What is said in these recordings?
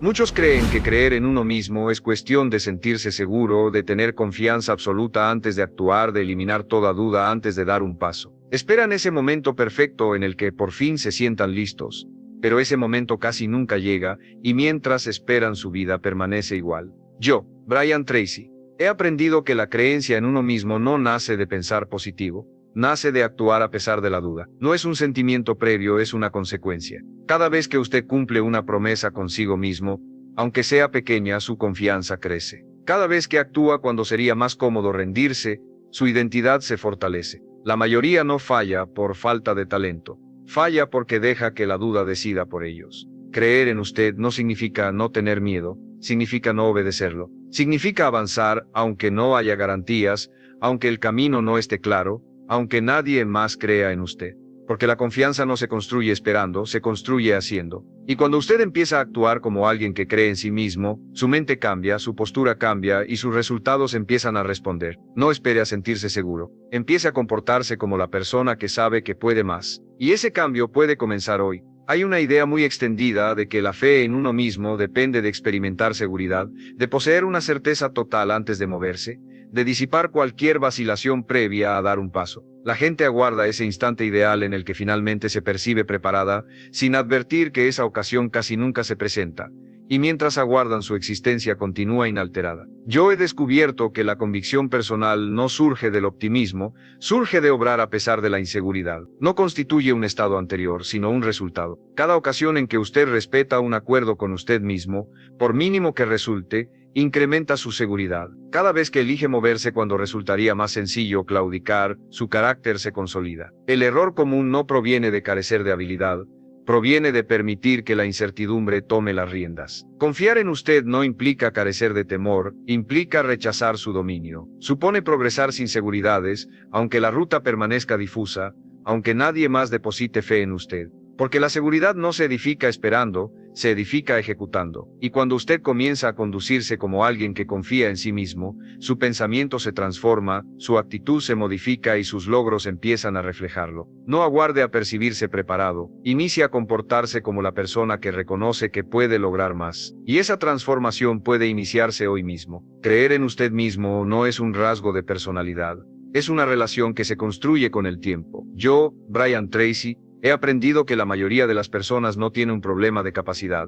Muchos creen que creer en uno mismo es cuestión de sentirse seguro, de tener confianza absoluta antes de actuar, de eliminar toda duda antes de dar un paso. Esperan ese momento perfecto en el que por fin se sientan listos, pero ese momento casi nunca llega, y mientras esperan su vida permanece igual. Yo, Brian Tracy, he aprendido que la creencia en uno mismo no nace de pensar positivo, nace de actuar a pesar de la duda. No es un sentimiento previo, es una consecuencia. Cada vez que usted cumple una promesa consigo mismo, aunque sea pequeña, su confianza crece. Cada vez que actúa cuando sería más cómodo rendirse, su identidad se fortalece. La mayoría no falla por falta de talento. Falla porque deja que la duda decida por ellos. Creer en usted no significa no tener miedo, significa no obedecerlo. Significa avanzar aunque no haya garantías, aunque el camino no esté claro, aunque nadie más crea en usted. Porque la confianza no se construye esperando, se construye haciendo. Y cuando usted empieza a actuar como alguien que cree en sí mismo, su mente cambia, su postura cambia y sus resultados empiezan a responder. No espere a sentirse seguro. Empiece a comportarse como la persona que sabe que puede más. Y ese cambio puede comenzar hoy. Hay una idea muy extendida de que la fe en uno mismo depende de experimentar seguridad, de poseer una certeza total antes de moverse, de disipar cualquier vacilación previa a dar un paso. La gente aguarda ese instante ideal en el que finalmente se percibe preparada, sin advertir que esa ocasión casi nunca se presenta, y mientras aguardan su existencia continúa inalterada. Yo he descubierto que la convicción personal no surge del optimismo, surge de obrar a pesar de la inseguridad. No constituye un estado anterior, sino un resultado. Cada ocasión en que usted respeta un acuerdo con usted mismo, por mínimo que resulte, incrementa su seguridad. Cada vez que elige moverse cuando resultaría más sencillo claudicar, su carácter se consolida. El error común no proviene de carecer de habilidad, proviene de permitir que la incertidumbre tome las riendas. Confiar en usted no implica carecer de temor, implica rechazar su dominio. Supone progresar sin seguridades, aunque la ruta permanezca difusa, aunque nadie más deposite fe en usted. Porque la seguridad no se edifica esperando, se edifica ejecutando. Y cuando usted comienza a conducirse como alguien que confía en sí mismo, su pensamiento se transforma, su actitud se modifica y sus logros empiezan a reflejarlo. No aguarde a percibirse preparado, inicie a comportarse como la persona que reconoce que puede lograr más. Y esa transformación puede iniciarse hoy mismo. Creer en usted mismo no es un rasgo de personalidad. Es una relación que se construye con el tiempo. Yo, Brian Tracy, he aprendido que la mayoría de las personas no tiene un problema de capacidad,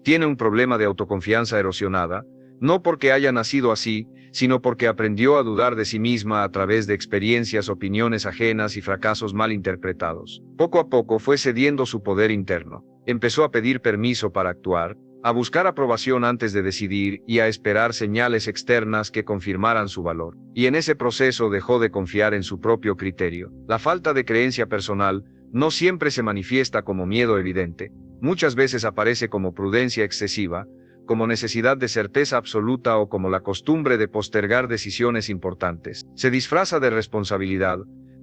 tiene un problema de autoconfianza erosionada, no porque haya nacido así, sino porque aprendió a dudar de sí misma a través de experiencias, opiniones ajenas y fracasos mal interpretados. Poco a poco fue cediendo su poder interno, empezó a pedir permiso para actuar, a buscar aprobación antes de decidir y a esperar señales externas que confirmaran su valor. Y en ese proceso dejó de confiar en su propio criterio. La falta de creencia personal no siempre se manifiesta como miedo evidente, muchas veces aparece como prudencia excesiva, como necesidad de certeza absoluta o como la costumbre de postergar decisiones importantes. Se disfraza de responsabilidad,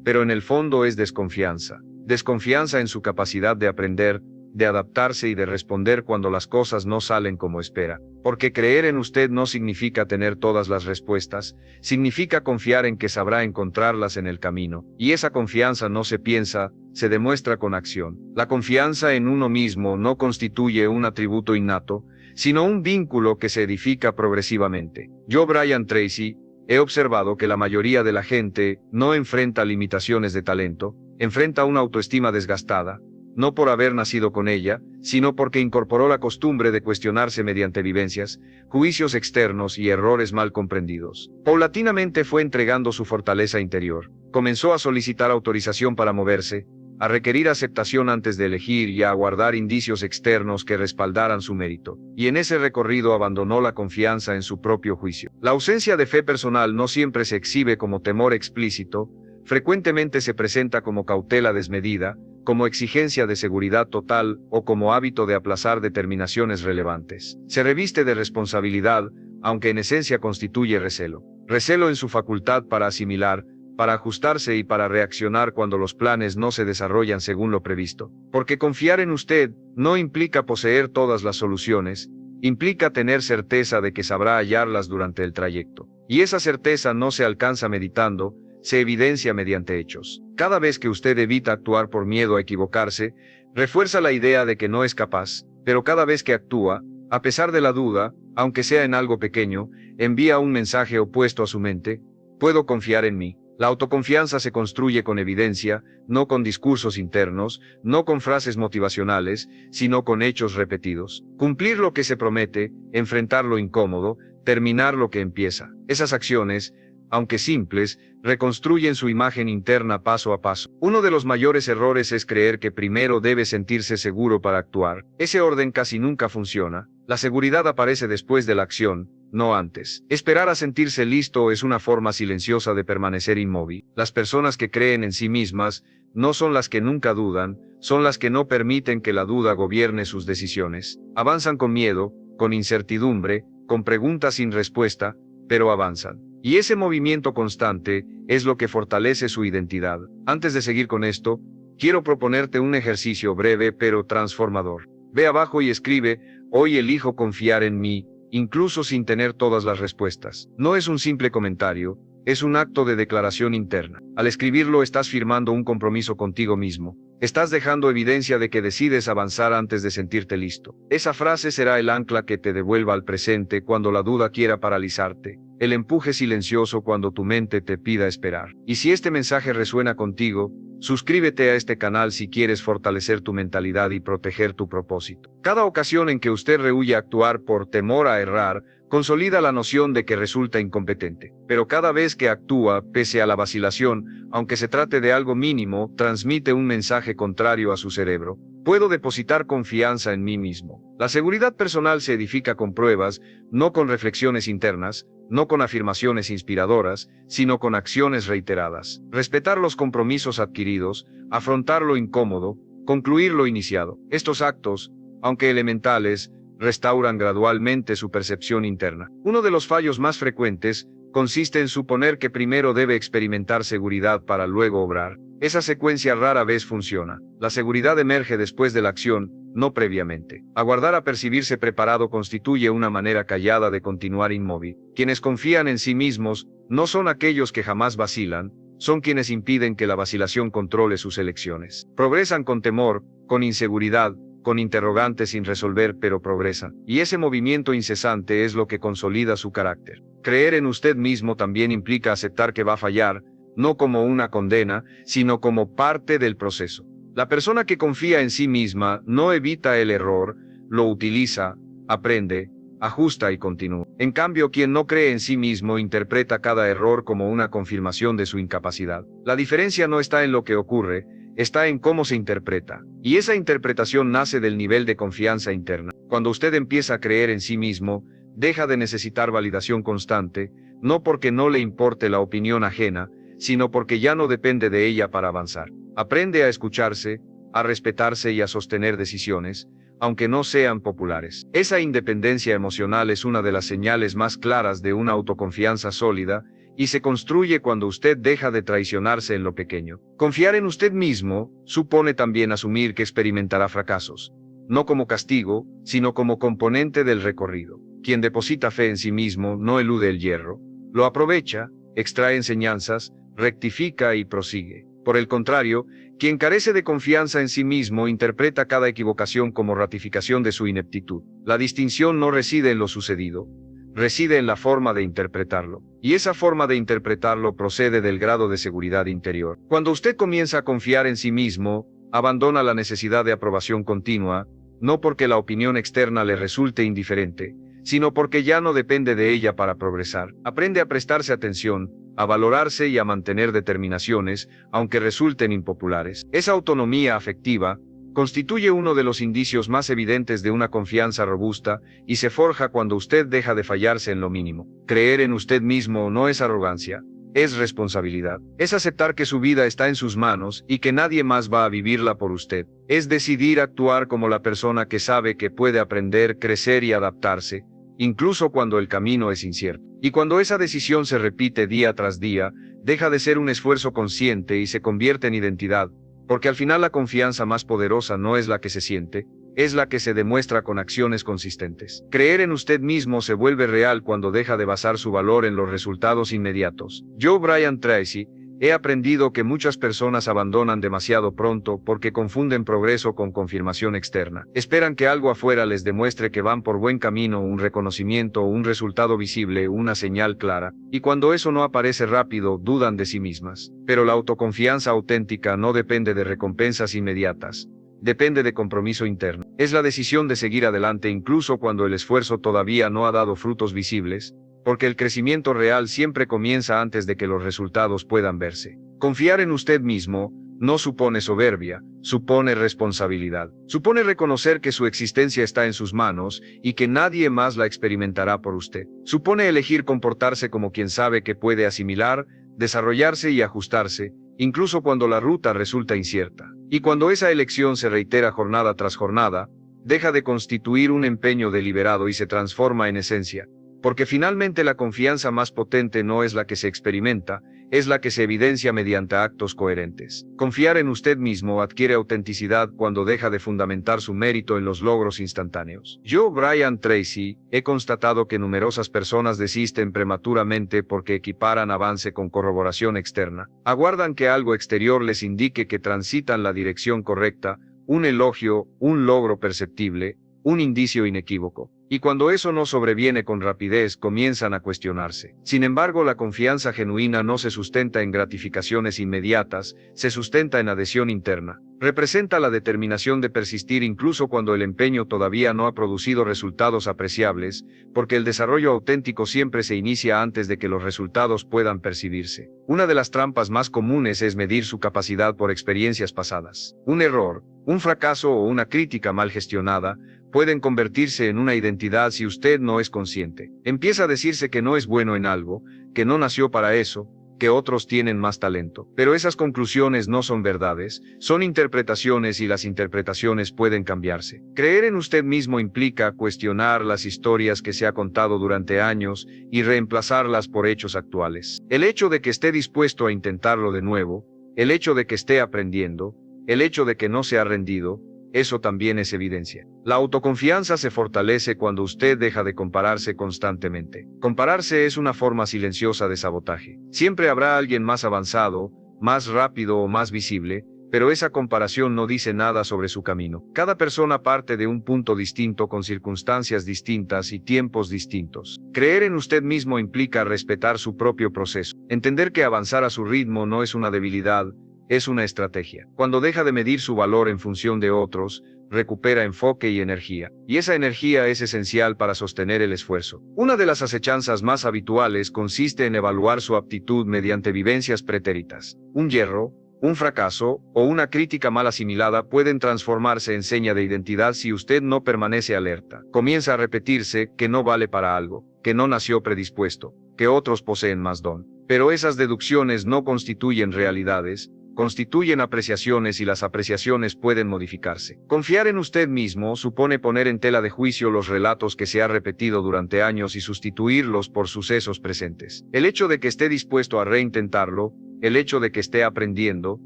pero en el fondo es desconfianza. Desconfianza en su capacidad de aprender, de adaptarse y de responder cuando las cosas no salen como espera. Porque creer en usted no significa tener todas las respuestas, significa confiar en que sabrá encontrarlas en el camino. Y esa confianza no se piensa, se demuestra con acción. La confianza en uno mismo no constituye un atributo innato, sino un vínculo que se edifica progresivamente. Yo, Brian Tracy, he observado que la mayoría de la gente no enfrenta limitaciones de talento, enfrenta una autoestima desgastada, no por haber nacido con ella, sino porque incorporó la costumbre de cuestionarse mediante vivencias, juicios externos y errores mal comprendidos. Paulatinamente fue entregando su fortaleza interior. Comenzó a solicitar autorización para moverse, a requerir aceptación antes de elegir y a aguardar indicios externos que respaldaran su mérito. Y en ese recorrido abandonó la confianza en su propio juicio. La ausencia de fe personal no siempre se exhibe como temor explícito, frecuentemente se presenta como cautela desmedida, como exigencia de seguridad total o como hábito de aplazar determinaciones relevantes. Se reviste de responsabilidad, aunque en esencia constituye recelo. Recelo en su facultad para asimilar, para ajustarse y para reaccionar cuando los planes no se desarrollan según lo previsto. Porque confiar en usted no implica poseer todas las soluciones, implica tener certeza de que sabrá hallarlas durante el trayecto. Y esa certeza no se alcanza meditando, se evidencia mediante hechos. Cada vez que usted evita actuar por miedo a equivocarse, refuerza la idea de que no es capaz, pero cada vez que actúa, A pesar de la duda, aunque sea en algo pequeño, envía un mensaje opuesto a su mente: puedo confiar en mí. La autoconfianza se construye con evidencia, no con discursos internos, no con frases motivacionales, sino con hechos repetidos. Cumplir lo que se promete, enfrentar lo incómodo, terminar lo que empieza. Esas acciones, aunque simples, reconstruyen su imagen interna paso a paso. Uno de los mayores errores es creer que primero debe sentirse seguro para actuar. Ese orden casi nunca funciona. La seguridad aparece después de la acción, no antes. Esperar a sentirse listo es una forma silenciosa de permanecer inmóvil. Las personas que creen en sí mismas no son las que nunca dudan, son las que no permiten que la duda gobierne sus decisiones. Avanzan con miedo, con incertidumbre, con preguntas sin respuesta, pero avanzan. Y ese movimiento constante es lo que fortalece su identidad. Antes de seguir con esto, quiero proponerte un ejercicio breve pero transformador. Ve abajo y escribe: hoy elijo confiar en mí, incluso sin tener todas las respuestas. No es un simple comentario, es un acto de declaración interna. Al escribirlo estás firmando un compromiso contigo mismo. Estás dejando evidencia de que decides avanzar antes de sentirte listo. Esa frase será el ancla que te devuelva al presente cuando la duda quiera paralizarte, el empuje silencioso cuando tu mente te pida esperar. Y si este mensaje resuena contigo, suscríbete a este canal si quieres fortalecer tu mentalidad y proteger tu propósito. Cada ocasión en que usted rehúye actuar por temor a errar, consolida la noción de que resulta incompetente. Pero cada vez que actúa, pese a la vacilación, aunque se trate de algo mínimo, transmite un mensaje contrario a su cerebro: puedo depositar confianza en mí mismo. La seguridad personal se edifica con pruebas, no con reflexiones internas, no con afirmaciones inspiradoras, sino con acciones reiteradas. Respetar los compromisos adquiridos, afrontar lo incómodo, concluir lo iniciado. Estos actos, aunque elementales, restauran gradualmente su percepción interna. Uno de los fallos más frecuentes consiste en suponer que primero debe experimentar seguridad para luego obrar. Esa secuencia rara vez funciona. La seguridad emerge después de la acción, no previamente. Aguardar a percibirse preparado constituye una manera callada de continuar inmóvil. Quienes confían en sí mismos no son aquellos que jamás vacilan, son quienes impiden que la vacilación controle sus elecciones. Progresan con temor, con inseguridad, con interrogantes sin resolver, pero progresan. Y ese movimiento incesante es lo que consolida su carácter. Creer en usted mismo también implica aceptar que va a fallar, no como una condena, sino como parte del proceso. La persona que confía en sí misma no evita el error, lo utiliza, aprende, ajusta y continúa. En cambio, quien no cree en sí mismo interpreta cada error como una confirmación de su incapacidad. La diferencia no está en lo que ocurre, está en cómo se interpreta. Y esa interpretación nace del nivel de confianza interna. Cuando usted empieza a creer en sí mismo, deja de necesitar validación constante, no porque no le importe la opinión ajena, sino porque ya no depende de ella para avanzar. Aprende a escucharse, a respetarse y a sostener decisiones, aunque no sean populares. Esa independencia emocional es una de las señales más claras de una autoconfianza sólida, y se construye cuando usted deja de traicionarse en lo pequeño. Confiar en usted mismo supone también asumir que experimentará fracasos, no como castigo, sino como componente del recorrido. Quien deposita fe en sí mismo no elude el hierro, lo aprovecha, extrae enseñanzas, rectifica y prosigue. Por el contrario, quien carece de confianza en sí mismo interpreta cada equivocación como ratificación de su ineptitud. La distinción no reside en lo sucedido, reside en la forma de interpretarlo. Y esa forma de interpretarlo procede del grado de seguridad interior. Cuando usted comienza a confiar en sí mismo, abandona la necesidad de aprobación continua, no porque la opinión externa le resulte indiferente, sino porque ya no depende de ella para progresar. Aprende a prestarse atención, a valorarse y a mantener determinaciones, aunque resulten impopulares. Esa autonomía afectiva constituye uno de los indicios más evidentes de una confianza robusta, y se forja cuando usted deja de fallarse en lo mínimo. Creer en usted mismo no es arrogancia, es responsabilidad. Es aceptar que su vida está en sus manos y que nadie más va a vivirla por usted. Es decidir actuar como la persona que sabe que puede aprender, crecer y adaptarse, incluso cuando el camino es incierto. Y cuando esa decisión se repite día tras día, deja de ser un esfuerzo consciente y se convierte en identidad, porque al final la confianza más poderosa no es la que se siente, es la que se demuestra con acciones consistentes. Creer en usted mismo se vuelve real cuando deja de basar su valor en los resultados inmediatos. Joe Brian Tracy, He aprendido que muchas personas abandonan demasiado pronto porque confunden progreso con confirmación externa. Esperan que algo afuera les demuestre que van por buen camino, un reconocimiento, un resultado visible, una señal clara, y cuando eso no aparece rápido, dudan de sí mismas. Pero la autoconfianza auténtica no depende de recompensas inmediatas. Depende de compromiso interno. Es la decisión de seguir adelante incluso cuando el esfuerzo todavía no ha dado frutos visibles, porque el crecimiento real siempre comienza antes de que los resultados puedan verse. Confiar en usted mismo no supone soberbia, supone responsabilidad. Supone reconocer que su existencia está en sus manos y que nadie más la experimentará por usted. Supone elegir comportarse como quien sabe que puede asimilar, desarrollarse y ajustarse, incluso cuando la ruta resulta incierta. Y cuando esa elección se reitera jornada tras jornada, deja de constituir un empeño deliberado y se transforma en esencia. Porque finalmente la confianza más potente no es la que se experimenta, es la que se evidencia mediante actos coherentes. Confiar en usted mismo adquiere autenticidad cuando deja de fundamentar su mérito en los logros instantáneos. Yo, Brian Tracy, he constatado que numerosas personas desisten prematuramente porque equiparan avance con corroboración externa. Aguardan que algo exterior les indique que transitan la dirección correcta, un elogio, un logro perceptible, un indicio inequívoco. Y cuando eso no sobreviene con rapidez, comienzan a cuestionarse. Sin embargo, la confianza genuina no se sustenta en gratificaciones inmediatas, se sustenta en adhesión interna. Representa la determinación de persistir incluso cuando el empeño todavía no ha producido resultados apreciables, porque el desarrollo auténtico siempre se inicia antes de que los resultados puedan percibirse. Una de las trampas más comunes es medir su capacidad por experiencias pasadas. Un error, un fracaso o una crítica mal gestionada pueden convertirse en una identidad si usted no es consciente. Empieza a decirse que no es bueno en algo, que no nació para eso, que otros tienen más talento. Pero esas conclusiones no son verdades, son interpretaciones y las interpretaciones pueden cambiarse. Creer en usted mismo implica cuestionar las historias que se ha contado durante años y reemplazarlas por hechos actuales. El hecho de que esté dispuesto a intentarlo de nuevo, el hecho de que esté aprendiendo, el hecho de que no se ha rendido, eso también es evidencia. La autoconfianza se fortalece cuando usted deja de compararse constantemente. Compararse es una forma silenciosa de sabotaje. Siempre habrá alguien más avanzado, más rápido o más visible, pero esa comparación no dice nada sobre su camino. Cada persona parte de un punto distinto con circunstancias distintas y tiempos distintos. Creer en usted mismo implica respetar su propio proceso. Entender que avanzar a su ritmo no es una debilidad, es una estrategia. Cuando deja de medir su valor en función de otros, recupera enfoque y energía. Y esa energía es esencial para sostener el esfuerzo. Una de las acechanzas más habituales consiste en evaluar su aptitud mediante vivencias pretéritas. Un yerro, un fracaso o una crítica mal asimilada pueden transformarse en seña de identidad si usted no permanece alerta. Comienza a repetirse que no vale para algo, que no nació predispuesto, que otros poseen más don. Pero esas deducciones no constituyen realidades, constituyen apreciaciones y las apreciaciones pueden modificarse. Confiar en usted mismo supone poner en tela de juicio los relatos que se ha repetido durante años y sustituirlos por sucesos presentes. El hecho de que esté dispuesto a reintentarlo, el hecho de que esté aprendiendo,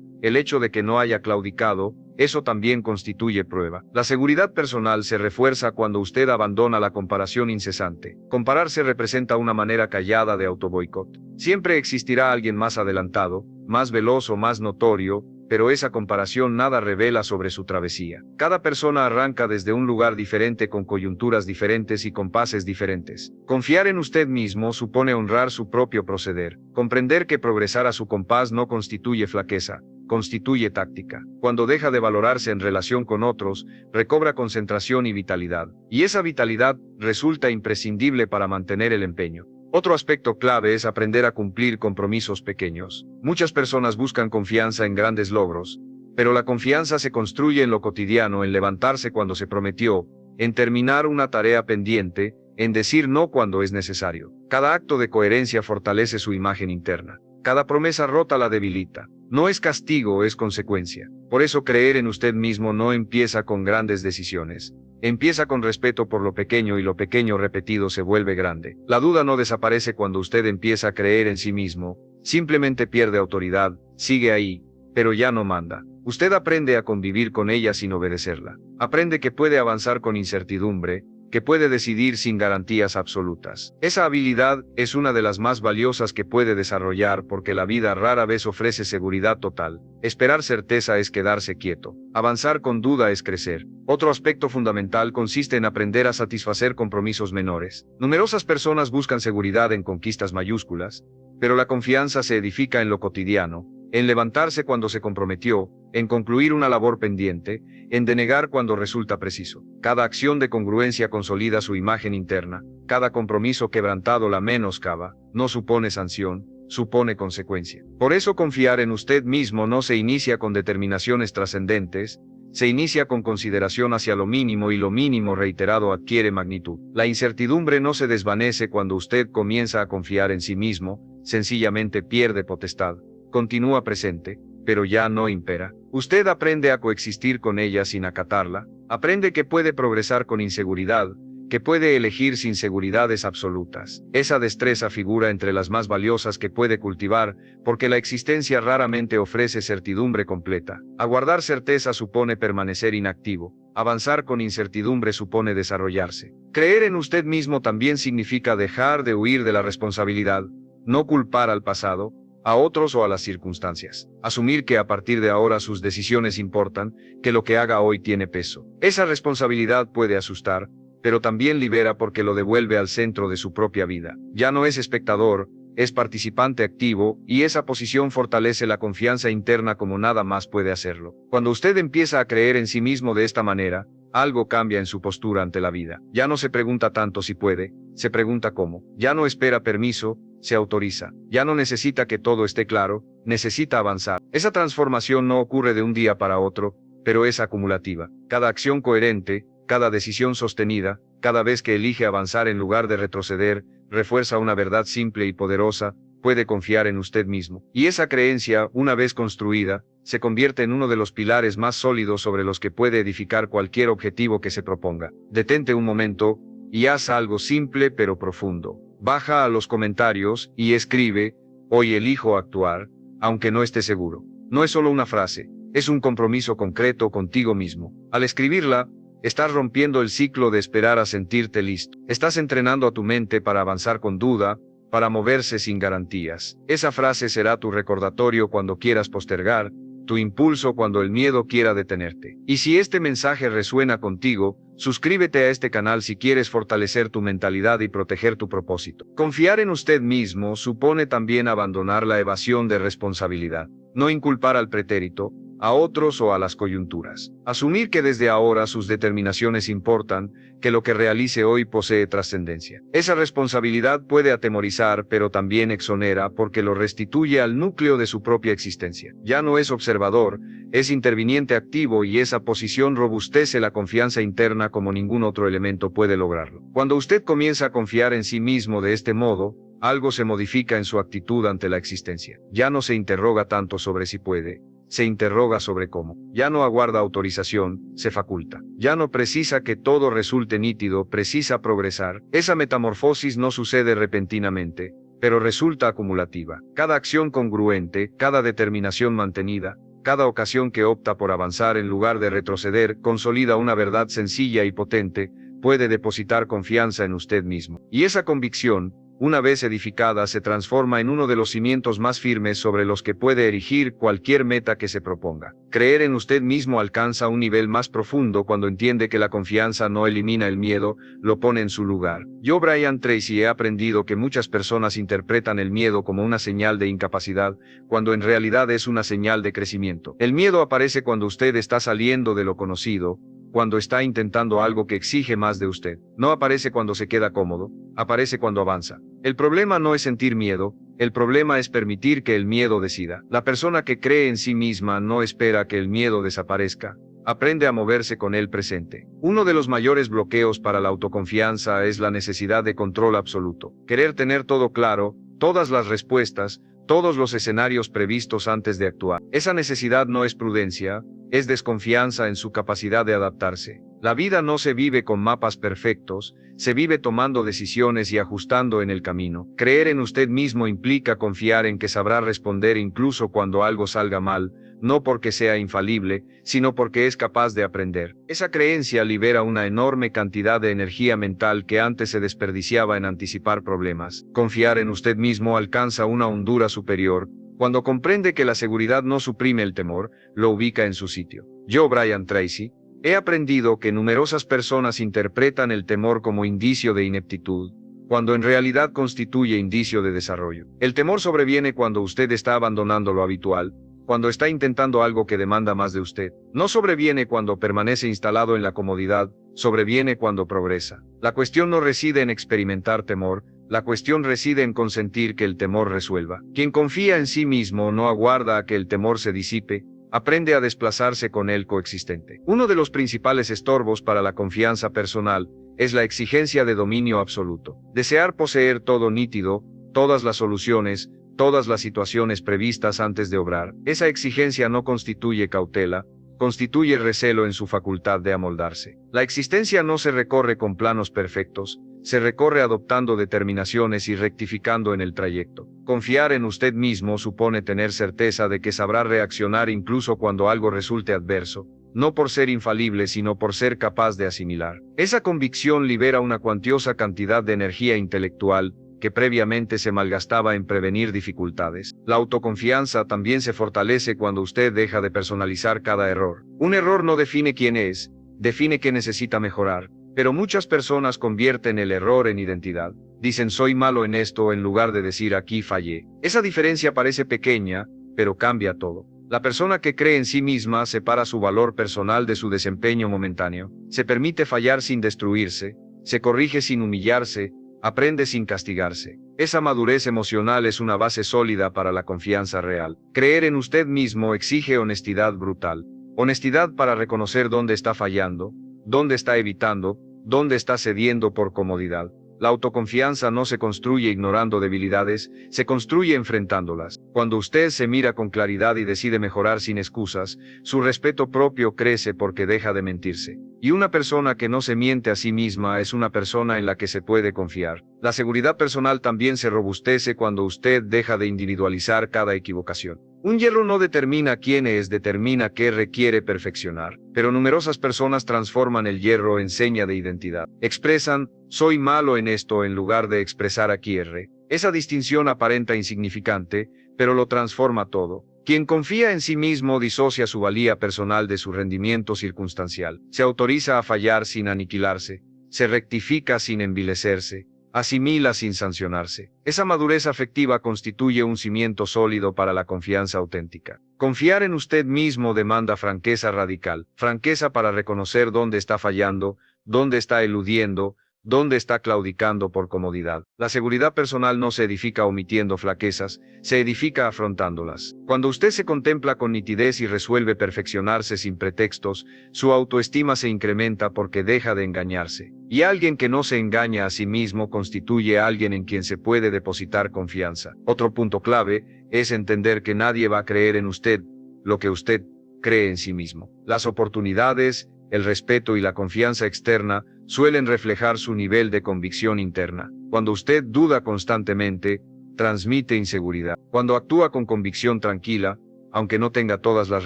el hecho de que no haya claudicado, eso también constituye prueba. La seguridad personal se refuerza cuando usted abandona la comparación incesante. Compararse representa una manera callada de autoboicot. Siempre existirá alguien más adelantado, más veloz o más notorio, pero esa comparación nada revela sobre su travesía. Cada persona arranca desde un lugar diferente con coyunturas diferentes y compases diferentes. Confiar en usted mismo supone honrar su propio proceder, comprender que progresar a su compás no constituye flaqueza, constituye táctica. Cuando deja de valorarse en relación con otros, recobra concentración y vitalidad. Y esa vitalidad resulta imprescindible para mantener el empeño. Otro aspecto clave es aprender a cumplir compromisos pequeños. Muchas personas buscan confianza en grandes logros, pero la confianza se construye en lo cotidiano, en levantarse cuando se prometió, en terminar una tarea pendiente, en decir no cuando es necesario. Cada acto de coherencia fortalece su imagen interna. Cada promesa rota la debilita. No es castigo, es consecuencia. Por eso creer en usted mismo no empieza con grandes decisiones. Empieza con respeto por lo pequeño y lo pequeño repetido se vuelve grande. La duda no desaparece cuando usted empieza a creer en sí mismo. Simplemente pierde autoridad, sigue ahí, pero ya no manda. Usted aprende a convivir con ella sin obedecerla. Aprende que puede avanzar con incertidumbre, que puede decidir sin garantías absolutas. Esa habilidad es una de las más valiosas que puede desarrollar porque la vida rara vez ofrece seguridad total. Esperar certeza es quedarse quieto. Avanzar con duda es crecer. Otro aspecto fundamental consiste en aprender a satisfacer compromisos menores. Numerosas personas buscan seguridad en conquistas mayúsculas, pero la confianza se edifica en lo cotidiano, en levantarse cuando se comprometió, en concluir una labor pendiente, en denegar cuando resulta preciso. Cada acción de congruencia consolida su imagen interna, cada compromiso quebrantado la menoscaba, no supone sanción, supone consecuencia. Por eso confiar en usted mismo no se inicia con determinaciones trascendentes, se inicia con consideración hacia lo mínimo y lo mínimo reiterado adquiere magnitud. La incertidumbre no se desvanece cuando usted comienza a confiar en sí mismo, sencillamente pierde potestad. Continúa presente, pero ya no impera. Usted aprende a coexistir con ella sin acatarla, aprende que puede progresar con inseguridad, que puede elegir sin seguridades absolutas. Esa destreza figura entre las más valiosas que puede cultivar, porque la existencia raramente ofrece certidumbre completa. Aguardar certeza supone permanecer inactivo, avanzar con incertidumbre supone desarrollarse. Creer en usted mismo también significa dejar de huir de la responsabilidad, no culpar al pasado, a otros o a las circunstancias. Asumir que a partir de ahora sus decisiones importan, que lo que haga hoy tiene peso. Esa responsabilidad puede asustar, pero también libera porque lo devuelve al centro de su propia vida. Ya no es espectador, es participante activo, y esa posición fortalece la confianza interna como nada más puede hacerlo. Cuando usted empieza a creer en sí mismo de esta manera, algo cambia en su postura ante la vida. Ya no se pregunta tanto si puede, se pregunta cómo. Ya no espera permiso, se autoriza. Ya no necesita que todo esté claro, necesita avanzar. Esa transformación no ocurre de un día para otro, pero es acumulativa. Cada acción coherente, cada decisión sostenida, cada vez que elige avanzar en lugar de retroceder, refuerza una verdad simple y poderosa: puede confiar en usted mismo. Y esa creencia, una vez construida, se convierte en uno de los pilares más sólidos sobre los que puede edificar cualquier objetivo que se proponga. Detente un momento y haz algo simple pero profundo. Baja a los comentarios y escribe: hoy elijo actuar, aunque no esté seguro. No es solo una frase, es un compromiso concreto contigo mismo. Al escribirla, estás rompiendo el ciclo de esperar a sentirte listo. Estás entrenando a tu mente para avanzar con duda, para moverse sin garantías. Esa frase será tu recordatorio cuando quieras postergar, tu impulso cuando el miedo quiera detenerte. Y si este mensaje resuena contigo, suscríbete a este canal si quieres fortalecer tu mentalidad y proteger tu propósito. Confiar en usted mismo supone también abandonar la evasión de responsabilidad. No inculpar al pretérito, a otros o a las coyunturas. Asumir que desde ahora sus determinaciones importan, que lo que realice hoy posee trascendencia. Esa responsabilidad puede atemorizar, pero también exonera porque lo restituye al núcleo de su propia existencia. Ya no es observador, es interviniente activo, y esa posición robustece la confianza interna como ningún otro elemento puede lograrlo. Cuando usted comienza a confiar en sí mismo de este modo, algo se modifica en su actitud ante la existencia. Ya no se interroga tanto sobre si puede, se interroga sobre cómo. Ya no aguarda autorización, se faculta. Ya no precisa que todo resulte nítido, precisa progresar. Esa metamorfosis no sucede repentinamente, pero resulta acumulativa. Cada acción congruente, cada determinación mantenida, cada ocasión que opta por avanzar en lugar de retroceder, consolida una verdad sencilla y potente: puede depositar confianza en usted mismo. Y esa convicción, una vez edificada, se transforma en uno de los cimientos más firmes sobre los que puede erigir cualquier meta que se proponga. Creer en usted mismo alcanza un nivel más profundo cuando entiende que la confianza no elimina el miedo, lo pone en su lugar. Yo, Brian Tracy, he aprendido que muchas personas interpretan el miedo como una señal de incapacidad, cuando en realidad es una señal de crecimiento. El miedo aparece cuando usted está saliendo de lo conocido, cuando está intentando algo que exige más de usted. No aparece cuando se queda cómodo, aparece cuando avanza. El problema no es sentir miedo, el problema es permitir que el miedo decida. La persona que cree en sí misma no espera que el miedo desaparezca, aprende a moverse con él presente. Uno de los mayores bloqueos para la autoconfianza es la necesidad de control absoluto. Querer tener todo claro, todas las respuestas, todos los escenarios previstos antes de actuar. Esa necesidad no es prudencia, es desconfianza en su capacidad de adaptarse. La vida no se vive con mapas perfectos, se vive tomando decisiones y ajustando en el camino. Creer en usted mismo implica confiar en que sabrá responder incluso cuando algo salga mal, no porque sea infalible, sino porque es capaz de aprender. Esa creencia libera una enorme cantidad de energía mental que antes se desperdiciaba en anticipar problemas. Confiar en usted mismo alcanza una hondura superior cuando comprende que la seguridad no suprime el temor, lo ubica en su sitio. Yo, Brian Tracy, he aprendido que numerosas personas interpretan el temor como indicio de ineptitud, cuando en realidad constituye indicio de desarrollo. El temor sobreviene cuando usted está abandonando lo habitual, cuando está intentando algo que demanda más de usted. No sobreviene cuando permanece instalado en la comodidad, sobreviene cuando progresa. La cuestión no reside en experimentar temor, la cuestión reside en consentir que el temor resuelva. Quien confía en sí mismo no aguarda a que el temor se disipe, aprende a desplazarse con el coexistente. Uno de los principales estorbos para la confianza personal es la exigencia de dominio absoluto. Desear poseer todo nítido, todas las soluciones, todas las situaciones previstas antes de obrar. Esa exigencia no constituye cautela, constituye recelo en su facultad de amoldarse. La existencia no se recorre con planos perfectos, se recorre adoptando determinaciones y rectificando en el trayecto. Confiar en usted mismo supone tener certeza de que sabrá reaccionar incluso cuando algo resulte adverso, no por ser infalible sino por ser capaz de asimilar. Esa convicción libera una cuantiosa cantidad de energía intelectual, que previamente se malgastaba en prevenir dificultades. La autoconfianza también se fortalece cuando usted deja de personalizar cada error. Un error no define quién es, define qué necesita mejorar, pero muchas personas convierten el error en identidad. Dicen soy malo en esto en lugar de decir aquí fallé. Esa diferencia parece pequeña, pero cambia todo. La persona que cree en sí misma separa su valor personal de su desempeño momentáneo, se permite fallar sin destruirse, se corrige sin humillarse, aprende sin castigarse. Esa madurez emocional es una base sólida para la confianza real. Creer en usted mismo exige honestidad brutal. Honestidad para reconocer dónde está fallando, dónde está evitando, dónde está cediendo por comodidad. La autoconfianza no se construye ignorando debilidades, se construye enfrentándolas. Cuando usted se mira con claridad y decide mejorar sin excusas, su respeto propio crece porque deja de mentirse. Y una persona que no se miente a sí misma es una persona en la que se puede confiar. La seguridad personal también se robustece cuando usted deja de individualizar cada equivocación. Un hierro no determina quién es, determina qué requiere perfeccionar. Pero numerosas personas transforman el hierro en seña de identidad. Expresan, soy malo en esto en lugar de expresar aquí erré. Esa distinción aparenta insignificante, pero lo transforma todo. Quien confía en sí mismo disocia su valía personal de su rendimiento circunstancial. Se autoriza a fallar sin aniquilarse, se rectifica sin envilecerse, asimila sin sancionarse. Esa madurez afectiva constituye un cimiento sólido para la confianza auténtica. Confiar en usted mismo demanda franqueza radical, franqueza para reconocer dónde está fallando, dónde está eludiendo, dónde está claudicando por comodidad. La seguridad personal no se edifica omitiendo flaquezas, se edifica afrontándolas. Cuando usted se contempla con nitidez y resuelve perfeccionarse sin pretextos, su autoestima se incrementa porque deja de engañarse. Y alguien que no se engaña a sí mismo constituye a alguien en quien se puede depositar confianza. Otro punto clave es entender que nadie va a creer en usted lo que usted cree en sí mismo. Las oportunidades, el respeto y la confianza externa suelen reflejar su nivel de convicción interna. Cuando usted duda constantemente, transmite inseguridad. Cuando actúa con convicción tranquila, aunque no tenga todas las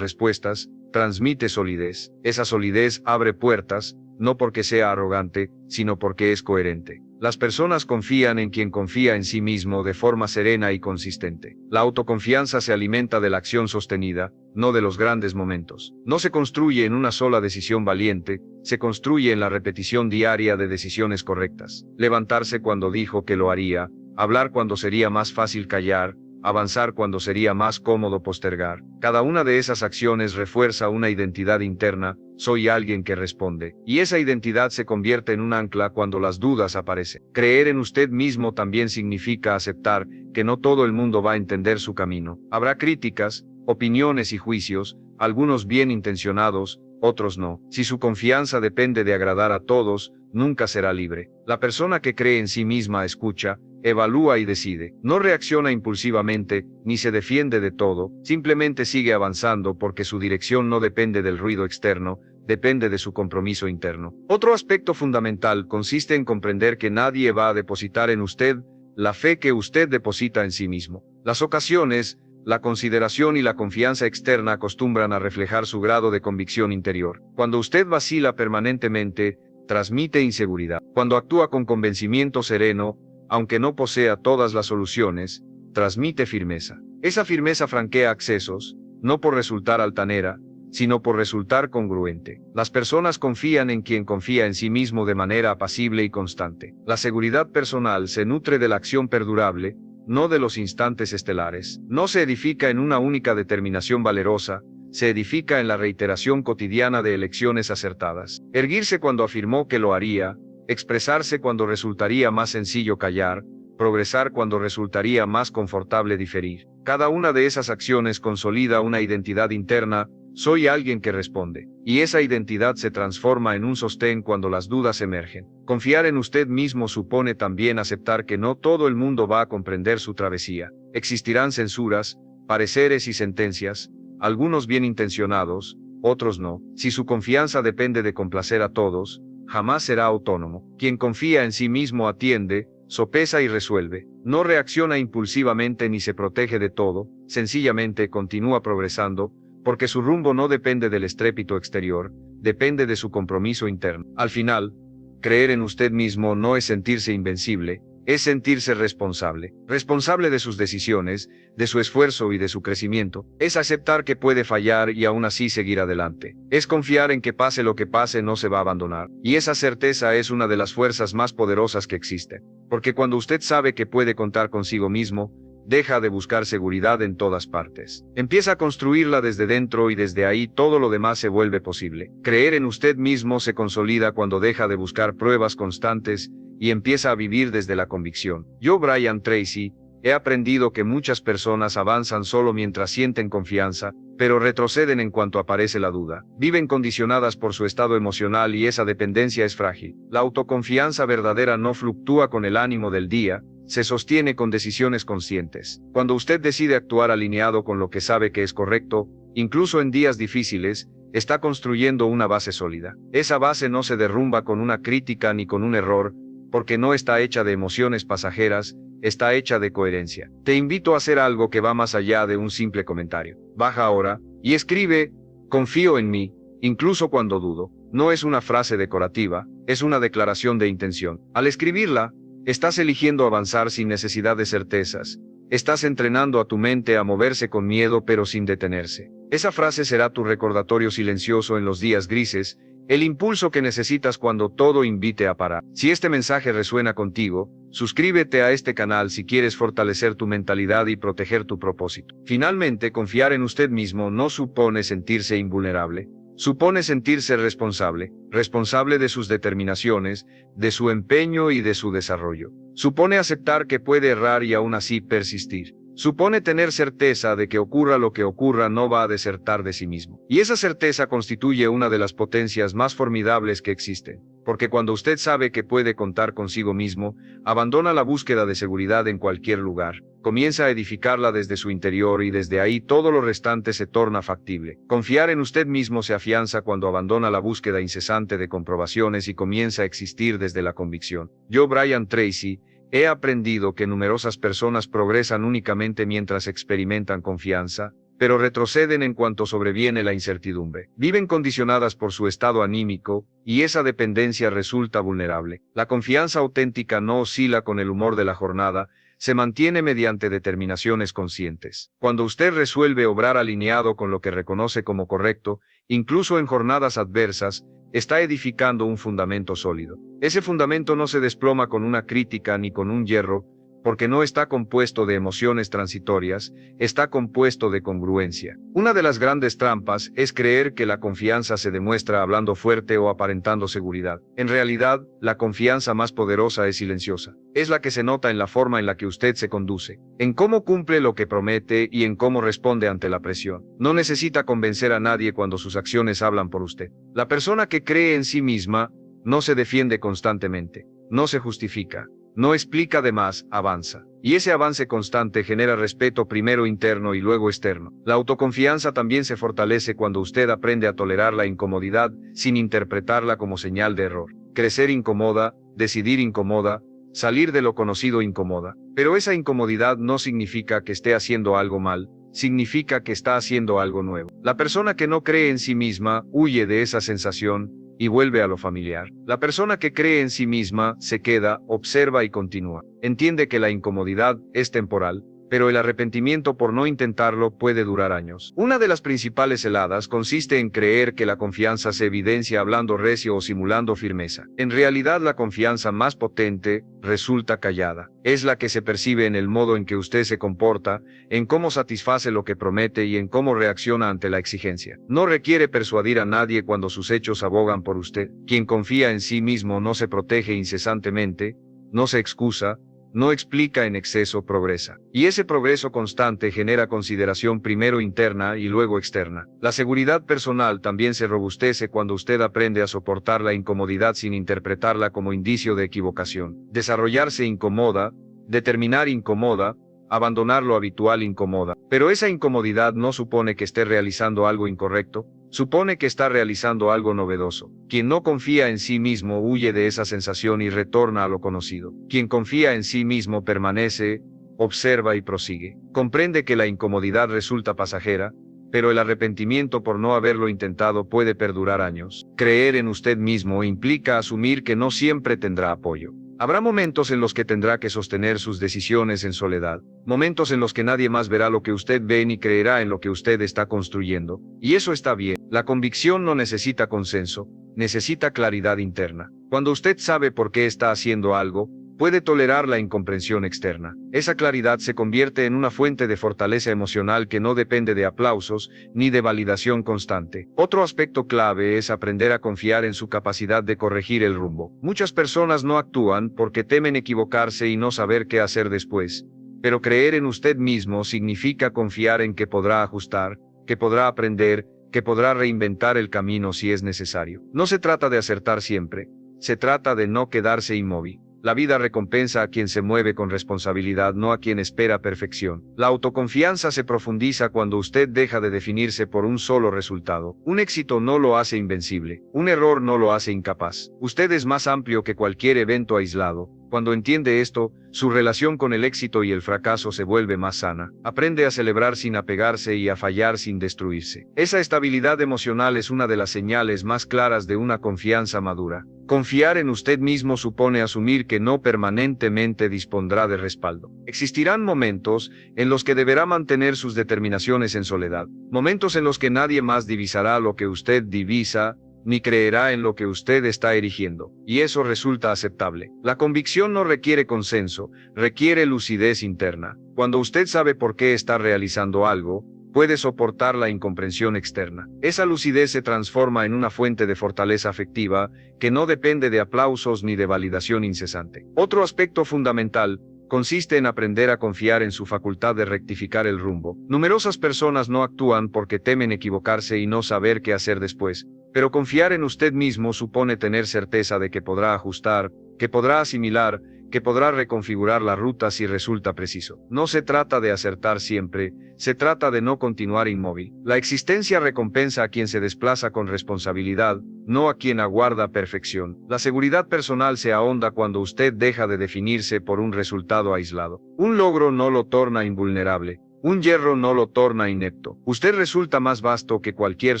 respuestas, transmite solidez. Esa solidez abre puertas, no porque sea arrogante, sino porque es coherente. Las personas confían en quien confía en sí mismo de forma serena y consistente. La autoconfianza se alimenta de la acción sostenida, no de los grandes momentos. No se construye en una sola decisión valiente, se construye en la repetición diaria de decisiones correctas. Levantarse cuando dijo que lo haría, hablar cuando sería más fácil callar, avanzar cuando sería más cómodo postergar. Cada una de esas acciones refuerza una identidad interna, soy alguien que responde. Y esa identidad se convierte en un ancla cuando las dudas aparecen. Creer en usted mismo también significa aceptar que no todo el mundo va a entender su camino. Habrá críticas, opiniones y juicios, algunos bien intencionados, otros no. Si su confianza depende de agradar a todos, nunca será libre. La persona que cree en sí misma escucha, evalúa y decide. No reacciona impulsivamente, ni se defiende de todo, simplemente sigue avanzando porque su dirección no depende del ruido externo, depende de su compromiso interno. Otro aspecto fundamental consiste en comprender que nadie va a depositar en usted la fe que usted deposita en sí mismo. Las ocasiones, La consideración y la confianza externa acostumbran a reflejar su grado de convicción interior. Cuando usted vacila permanentemente, transmite inseguridad. Cuando actúa con convencimiento sereno, aunque no posea todas las soluciones, transmite firmeza. Esa firmeza franquea accesos, no por resultar altanera, sino por resultar congruente. Las personas confían en quien confía en sí mismo de manera apacible y constante. La seguridad personal se nutre de la acción perdurable, no de los instantes estelares. No se edifica en una única determinación valerosa, se edifica en la reiteración cotidiana de elecciones acertadas. Erguirse cuando afirmó que lo haría, expresarse cuando resultaría más sencillo callar, progresar cuando resultaría más confortable diferir. Cada una de esas acciones consolida una identidad interna. Soy alguien que responde, y esa identidad se transforma en un sostén cuando las dudas emergen. Confiar en usted mismo supone también aceptar que no todo el mundo va a comprender su travesía. Existirán censuras, pareceres y sentencias, algunos bien intencionados, otros no. Si su confianza depende de complacer a todos, jamás será autónomo. Quien confía en sí mismo atiende, sopesa y resuelve. No reacciona impulsivamente ni se protege de todo, sencillamente continúa progresando, porque su rumbo no depende del estrépito exterior, depende de su compromiso interno. Al final, creer en usted mismo no es sentirse invencible, es sentirse responsable. Responsable de sus decisiones, de su esfuerzo y de su crecimiento. Es aceptar que puede fallar y aún así seguir adelante. Es confiar en que pase lo que pase no se va a abandonar. Y esa certeza es una de las fuerzas más poderosas que existen. Porque cuando usted sabe que puede contar consigo mismo, deja de buscar seguridad en todas partes. Empieza a construirla desde dentro y desde ahí todo lo demás se vuelve posible. Creer en usted mismo se consolida cuando deja de buscar pruebas constantes y empieza a vivir desde la convicción. Yo, Brian Tracy, he aprendido que muchas personas avanzan solo mientras sienten confianza, pero retroceden en cuanto aparece la duda. Viven condicionadas por su estado emocional y esa dependencia es frágil. La autoconfianza verdadera no fluctúa con el ánimo del día, se sostiene con decisiones conscientes. Cuando usted decide actuar alineado con lo que sabe que es correcto, incluso en días difíciles, está construyendo una base sólida. Esa base no se derrumba con una crítica ni con un error, porque no está hecha de emociones pasajeras, está hecha de coherencia. Te invito a hacer algo que va más allá de un simple comentario. Baja ahora y escribe: confío en mí, incluso cuando dudo. No es una frase decorativa, es una declaración de intención. Al escribirla, estás eligiendo avanzar sin necesidad de certezas. Estás entrenando a tu mente a moverse con miedo pero sin detenerse. Esa frase será tu recordatorio silencioso en los días grises, el impulso que necesitas cuando todo invite a parar. Si este mensaje resuena contigo, suscríbete a este canal si quieres fortalecer tu mentalidad y proteger tu propósito. Finalmente, confiar en usted mismo no supone sentirse invulnerable. Supone sentirse responsable, responsable de sus determinaciones, de su empeño y de su desarrollo. Supone aceptar que puede errar y aún así persistir. Supone tener certeza de que ocurra lo que ocurra no va a desertar de sí mismo. Y esa certeza constituye una de las potencias más formidables que existen. Porque cuando usted sabe que puede contar consigo mismo, abandona la búsqueda de seguridad en cualquier lugar. Comienza a edificarla desde su interior y desde ahí todo lo restante se torna factible. Confiar en usted mismo se afianza cuando abandona la búsqueda incesante de comprobaciones y comienza a existir desde la convicción. Yo, Brian Tracy, he aprendido que numerosas personas progresan únicamente mientras experimentan confianza, pero retroceden en cuanto sobreviene la incertidumbre. Viven condicionadas por su estado anímico, y esa dependencia resulta vulnerable. La confianza auténtica no oscila con el humor de la jornada, se mantiene mediante determinaciones conscientes. Cuando usted resuelve obrar alineado con lo que reconoce como correcto, incluso en jornadas adversas, está edificando un fundamento sólido. Ese fundamento no se desploma con una crítica ni con un hierro, porque no está compuesto de emociones transitorias, está compuesto de congruencia. Una de las grandes trampas es creer que la confianza se demuestra hablando fuerte o aparentando seguridad. En realidad, la confianza más poderosa es silenciosa. Es la que se nota en la forma en la que usted se conduce, en cómo cumple lo que promete y en cómo responde ante la presión. No necesita convencer a nadie cuando sus acciones hablan por usted. La persona que cree en sí misma no se defiende constantemente, no se justifica. No explica de más, avanza. Y ese avance constante genera respeto primero interno y luego externo. La autoconfianza también se fortalece cuando usted aprende a tolerar la incomodidad sin interpretarla como señal de error. Crecer incomoda, decidir incomoda, salir de lo conocido incomoda. Pero esa incomodidad no significa que esté haciendo algo mal, significa que está haciendo algo nuevo. La persona que no cree en sí misma huye de esa sensación y vuelve a lo familiar. La persona que cree en sí misma se queda, observa y continúa. Entiende que la incomodidad es temporal, pero el arrepentimiento por no intentarlo puede durar años. Una de las principales heladas consiste en creer que la confianza se evidencia hablando recio o simulando firmeza. En realidad, la confianza más potente resulta callada. Es la que se percibe en el modo en que usted se comporta, en cómo satisface lo que promete y en cómo reacciona ante la exigencia. No requiere persuadir a nadie cuando sus hechos abogan por usted. Quien confía en sí mismo no se protege incesantemente, no se excusa, no explica en exceso, progresa. Y ese progreso constante genera consideración primero interna y luego externa. La seguridad personal también se robustece cuando usted aprende a soportar la incomodidad sin interpretarla como indicio de equivocación. Desarrollarse incomoda, determinar incomoda, abandonar lo habitual incomoda. Pero esa incomodidad no supone que esté realizando algo incorrecto, supone que está realizando algo novedoso. Quien no confía en sí mismo huye de esa sensación y retorna a lo conocido. Quien confía en sí mismo permanece, observa y prosigue. Comprende que la incomodidad resulta pasajera, pero el arrepentimiento por no haberlo intentado puede perdurar años. Creer en usted mismo implica asumir que no siempre tendrá apoyo. Habrá momentos en los que tendrá que sostener sus decisiones en soledad, momentos en los que nadie más verá lo que usted ve ni creerá en lo que usted está construyendo, y eso está bien. La convicción no necesita consenso, necesita claridad interna. Cuando usted sabe por qué está haciendo algo, puede tolerar la incomprensión externa. Esa claridad se convierte en una fuente de fortaleza emocional que no depende de aplausos ni de validación constante. Otro aspecto clave es aprender a confiar en su capacidad de corregir el rumbo. Muchas personas no actúan porque temen equivocarse y no saber qué hacer después. Pero creer en usted mismo significa confiar en que podrá ajustar, que podrá aprender, que podrá reinventar el camino si es necesario. No se trata de acertar siempre, se trata de no quedarse inmóvil. La vida recompensa a quien se mueve con responsabilidad, no a quien espera perfección. La autoconfianza se profundiza cuando usted deja de definirse por un solo resultado. Un éxito no lo hace invencible, un error no lo hace incapaz. Usted es más amplio que cualquier evento aislado. Cuando entiende esto, su relación con el éxito y el fracaso se vuelve más sana. Aprende a celebrar sin apegarse y a fallar sin destruirse. Esa estabilidad emocional es una de las señales más claras de una confianza madura. Confiar en usted mismo supone asumir que no permanentemente dispondrá de respaldo. Existirán momentos en los que deberá mantener sus determinaciones en soledad, momentos en los que nadie más divisará lo que usted divisa, ni creerá en lo que usted está erigiendo, y eso resulta aceptable. La convicción no requiere consenso, requiere lucidez interna. Cuando usted sabe por qué está realizando algo, puede soportar la incomprensión externa. Esa lucidez se transforma en una fuente de fortaleza afectiva que no depende de aplausos ni de validación incesante. Otro aspecto fundamental consiste en aprender a confiar en su facultad de rectificar el rumbo. Numerosas personas no actúan porque temen equivocarse y no saber qué hacer después, pero confiar en usted mismo supone tener certeza de que podrá ajustar, que podrá asimilar, que podrá reconfigurar la ruta si resulta preciso. No se trata de acertar siempre, se trata de no continuar inmóvil. La existencia recompensa a quien se desplaza con responsabilidad, no a quien aguarda perfección. La seguridad personal se ahonda cuando usted deja de definirse por un resultado aislado. Un logro no lo torna invulnerable. Un hierro no lo torna inepto. Usted resulta más vasto que cualquier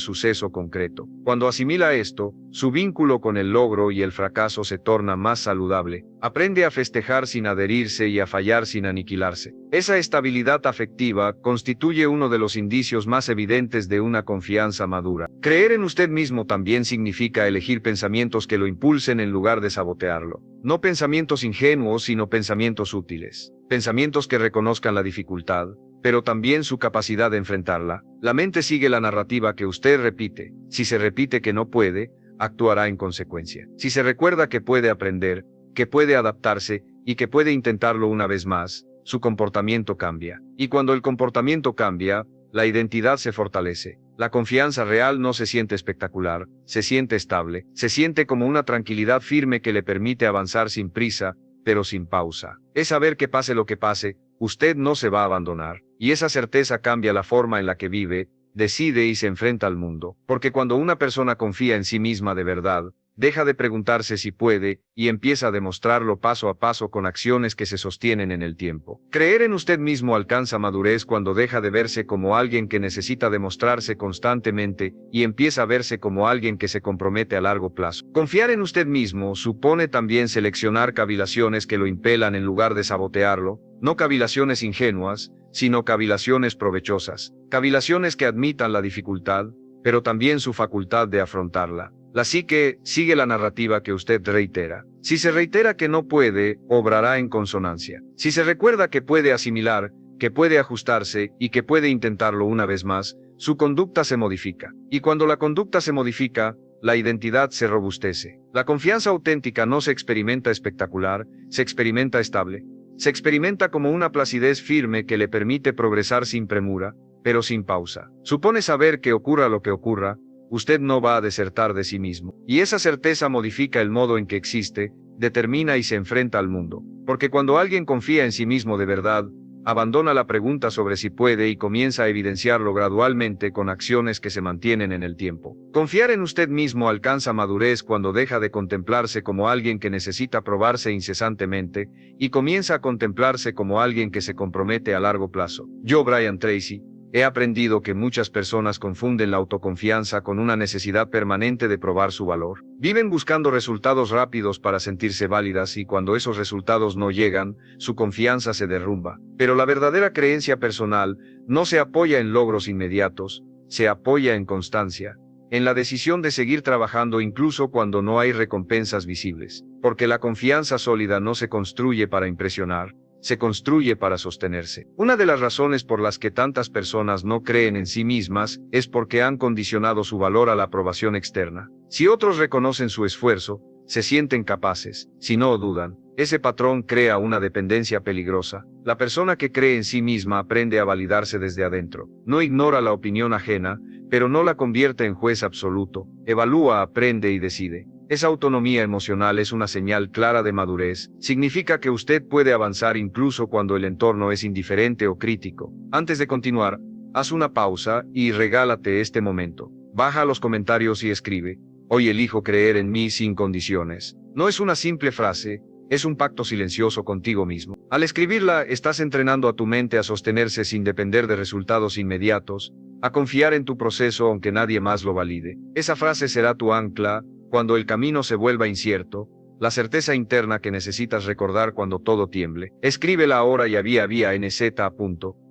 suceso concreto. Cuando asimila esto, su vínculo con el logro y el fracaso se torna más saludable. Aprende a festejar sin adherirse y a fallar sin aniquilarse. Esa estabilidad afectiva constituye uno de los indicios más evidentes de una confianza madura. Creer en usted mismo también significa elegir pensamientos que lo impulsen en lugar de sabotearlo. No pensamientos ingenuos, sino pensamientos útiles. Pensamientos que reconozcan la dificultad, pero también su capacidad de enfrentarla. La mente sigue la narrativa que usted repite. Si se repite que no puede, actuará en consecuencia. Si se recuerda que puede aprender, que puede adaptarse y que puede intentarlo una vez más, su comportamiento cambia. Y cuando el comportamiento cambia, la identidad se fortalece. La confianza real no se siente espectacular, se siente estable, se siente como una tranquilidad firme que le permite avanzar sin prisa, pero sin pausa. Es saber que pase lo que pase, usted no se va a abandonar, y esa certeza cambia la forma en la que vive, decide y se enfrenta al mundo. Porque cuando una persona confía en sí misma de verdad, deja de preguntarse si puede, y empieza a demostrarlo paso a paso con acciones que se sostienen en el tiempo. Creer en usted mismo alcanza madurez cuando deja de verse como alguien que necesita demostrarse constantemente y empieza a verse como alguien que se compromete a largo plazo. Confiar en usted mismo supone también seleccionar cavilaciones que lo impelan en lugar de sabotearlo, no cavilaciones ingenuas, sino cavilaciones provechosas, cavilaciones que admitan la dificultad, pero también su facultad de afrontarla. La psique sigue la narrativa que usted reitera. Si se reitera que no puede, obrará en consonancia. Si se recuerda que puede asimilar, que puede ajustarse y que puede intentarlo una vez más, su conducta se modifica. Y cuando la conducta se modifica, la identidad se robustece. La confianza auténtica no se experimenta espectacular, se experimenta estable. Se experimenta como una placidez firme que le permite progresar sin premura, pero sin pausa. Supone saber que ocurra lo que ocurra, usted no va a desertar de sí mismo. Y esa certeza modifica el modo en que existe, determina y se enfrenta al mundo. Porque cuando alguien confía en sí mismo de verdad, abandona la pregunta sobre si puede y comienza a evidenciarlo gradualmente con acciones que se mantienen en el tiempo. Confiar en usted mismo alcanza madurez cuando deja de contemplarse como alguien que necesita probarse incesantemente y comienza a contemplarse como alguien que se compromete a largo plazo. Yo, Brian Tracy, he aprendido que muchas personas confunden la autoconfianza con una necesidad permanente de probar su valor. Viven buscando resultados rápidos para sentirse válidas y cuando esos resultados no llegan, su confianza se derrumba. Pero la verdadera creencia personal no se apoya en logros inmediatos, se apoya en constancia, en la decisión de seguir trabajando incluso cuando no hay recompensas visibles. Porque la confianza sólida no se construye para impresionar, se construye para sostenerse. Una de las razones por las que tantas personas no creen en sí mismas es porque han condicionado su valor a la aprobación externa. Si otros reconocen su esfuerzo, se sienten capaces. Si no dudan, ese patrón crea una dependencia peligrosa. La persona que cree en sí misma aprende a validarse desde adentro. No ignora la opinión ajena, pero no la convierte en juez absoluto. Evalúa, aprende y decide. Esa autonomía emocional es una señal clara de madurez. Significa que usted puede avanzar incluso cuando el entorno es indiferente o crítico. Antes de continuar, haz una pausa y regálate este momento. Baja los comentarios y escribe: hoy elijo creer en mí sin condiciones. No es una simple frase, es un pacto silencioso contigo mismo. Al escribirla, estás entrenando a tu mente a sostenerse sin depender de resultados inmediatos, a confiar en tu proceso aunque nadie más lo valide. Esa frase será tu ancla cuando el camino se vuelva incierto, la certeza interna que necesitas recordar cuando todo tiemble. Escríbela ahora y vía NZ.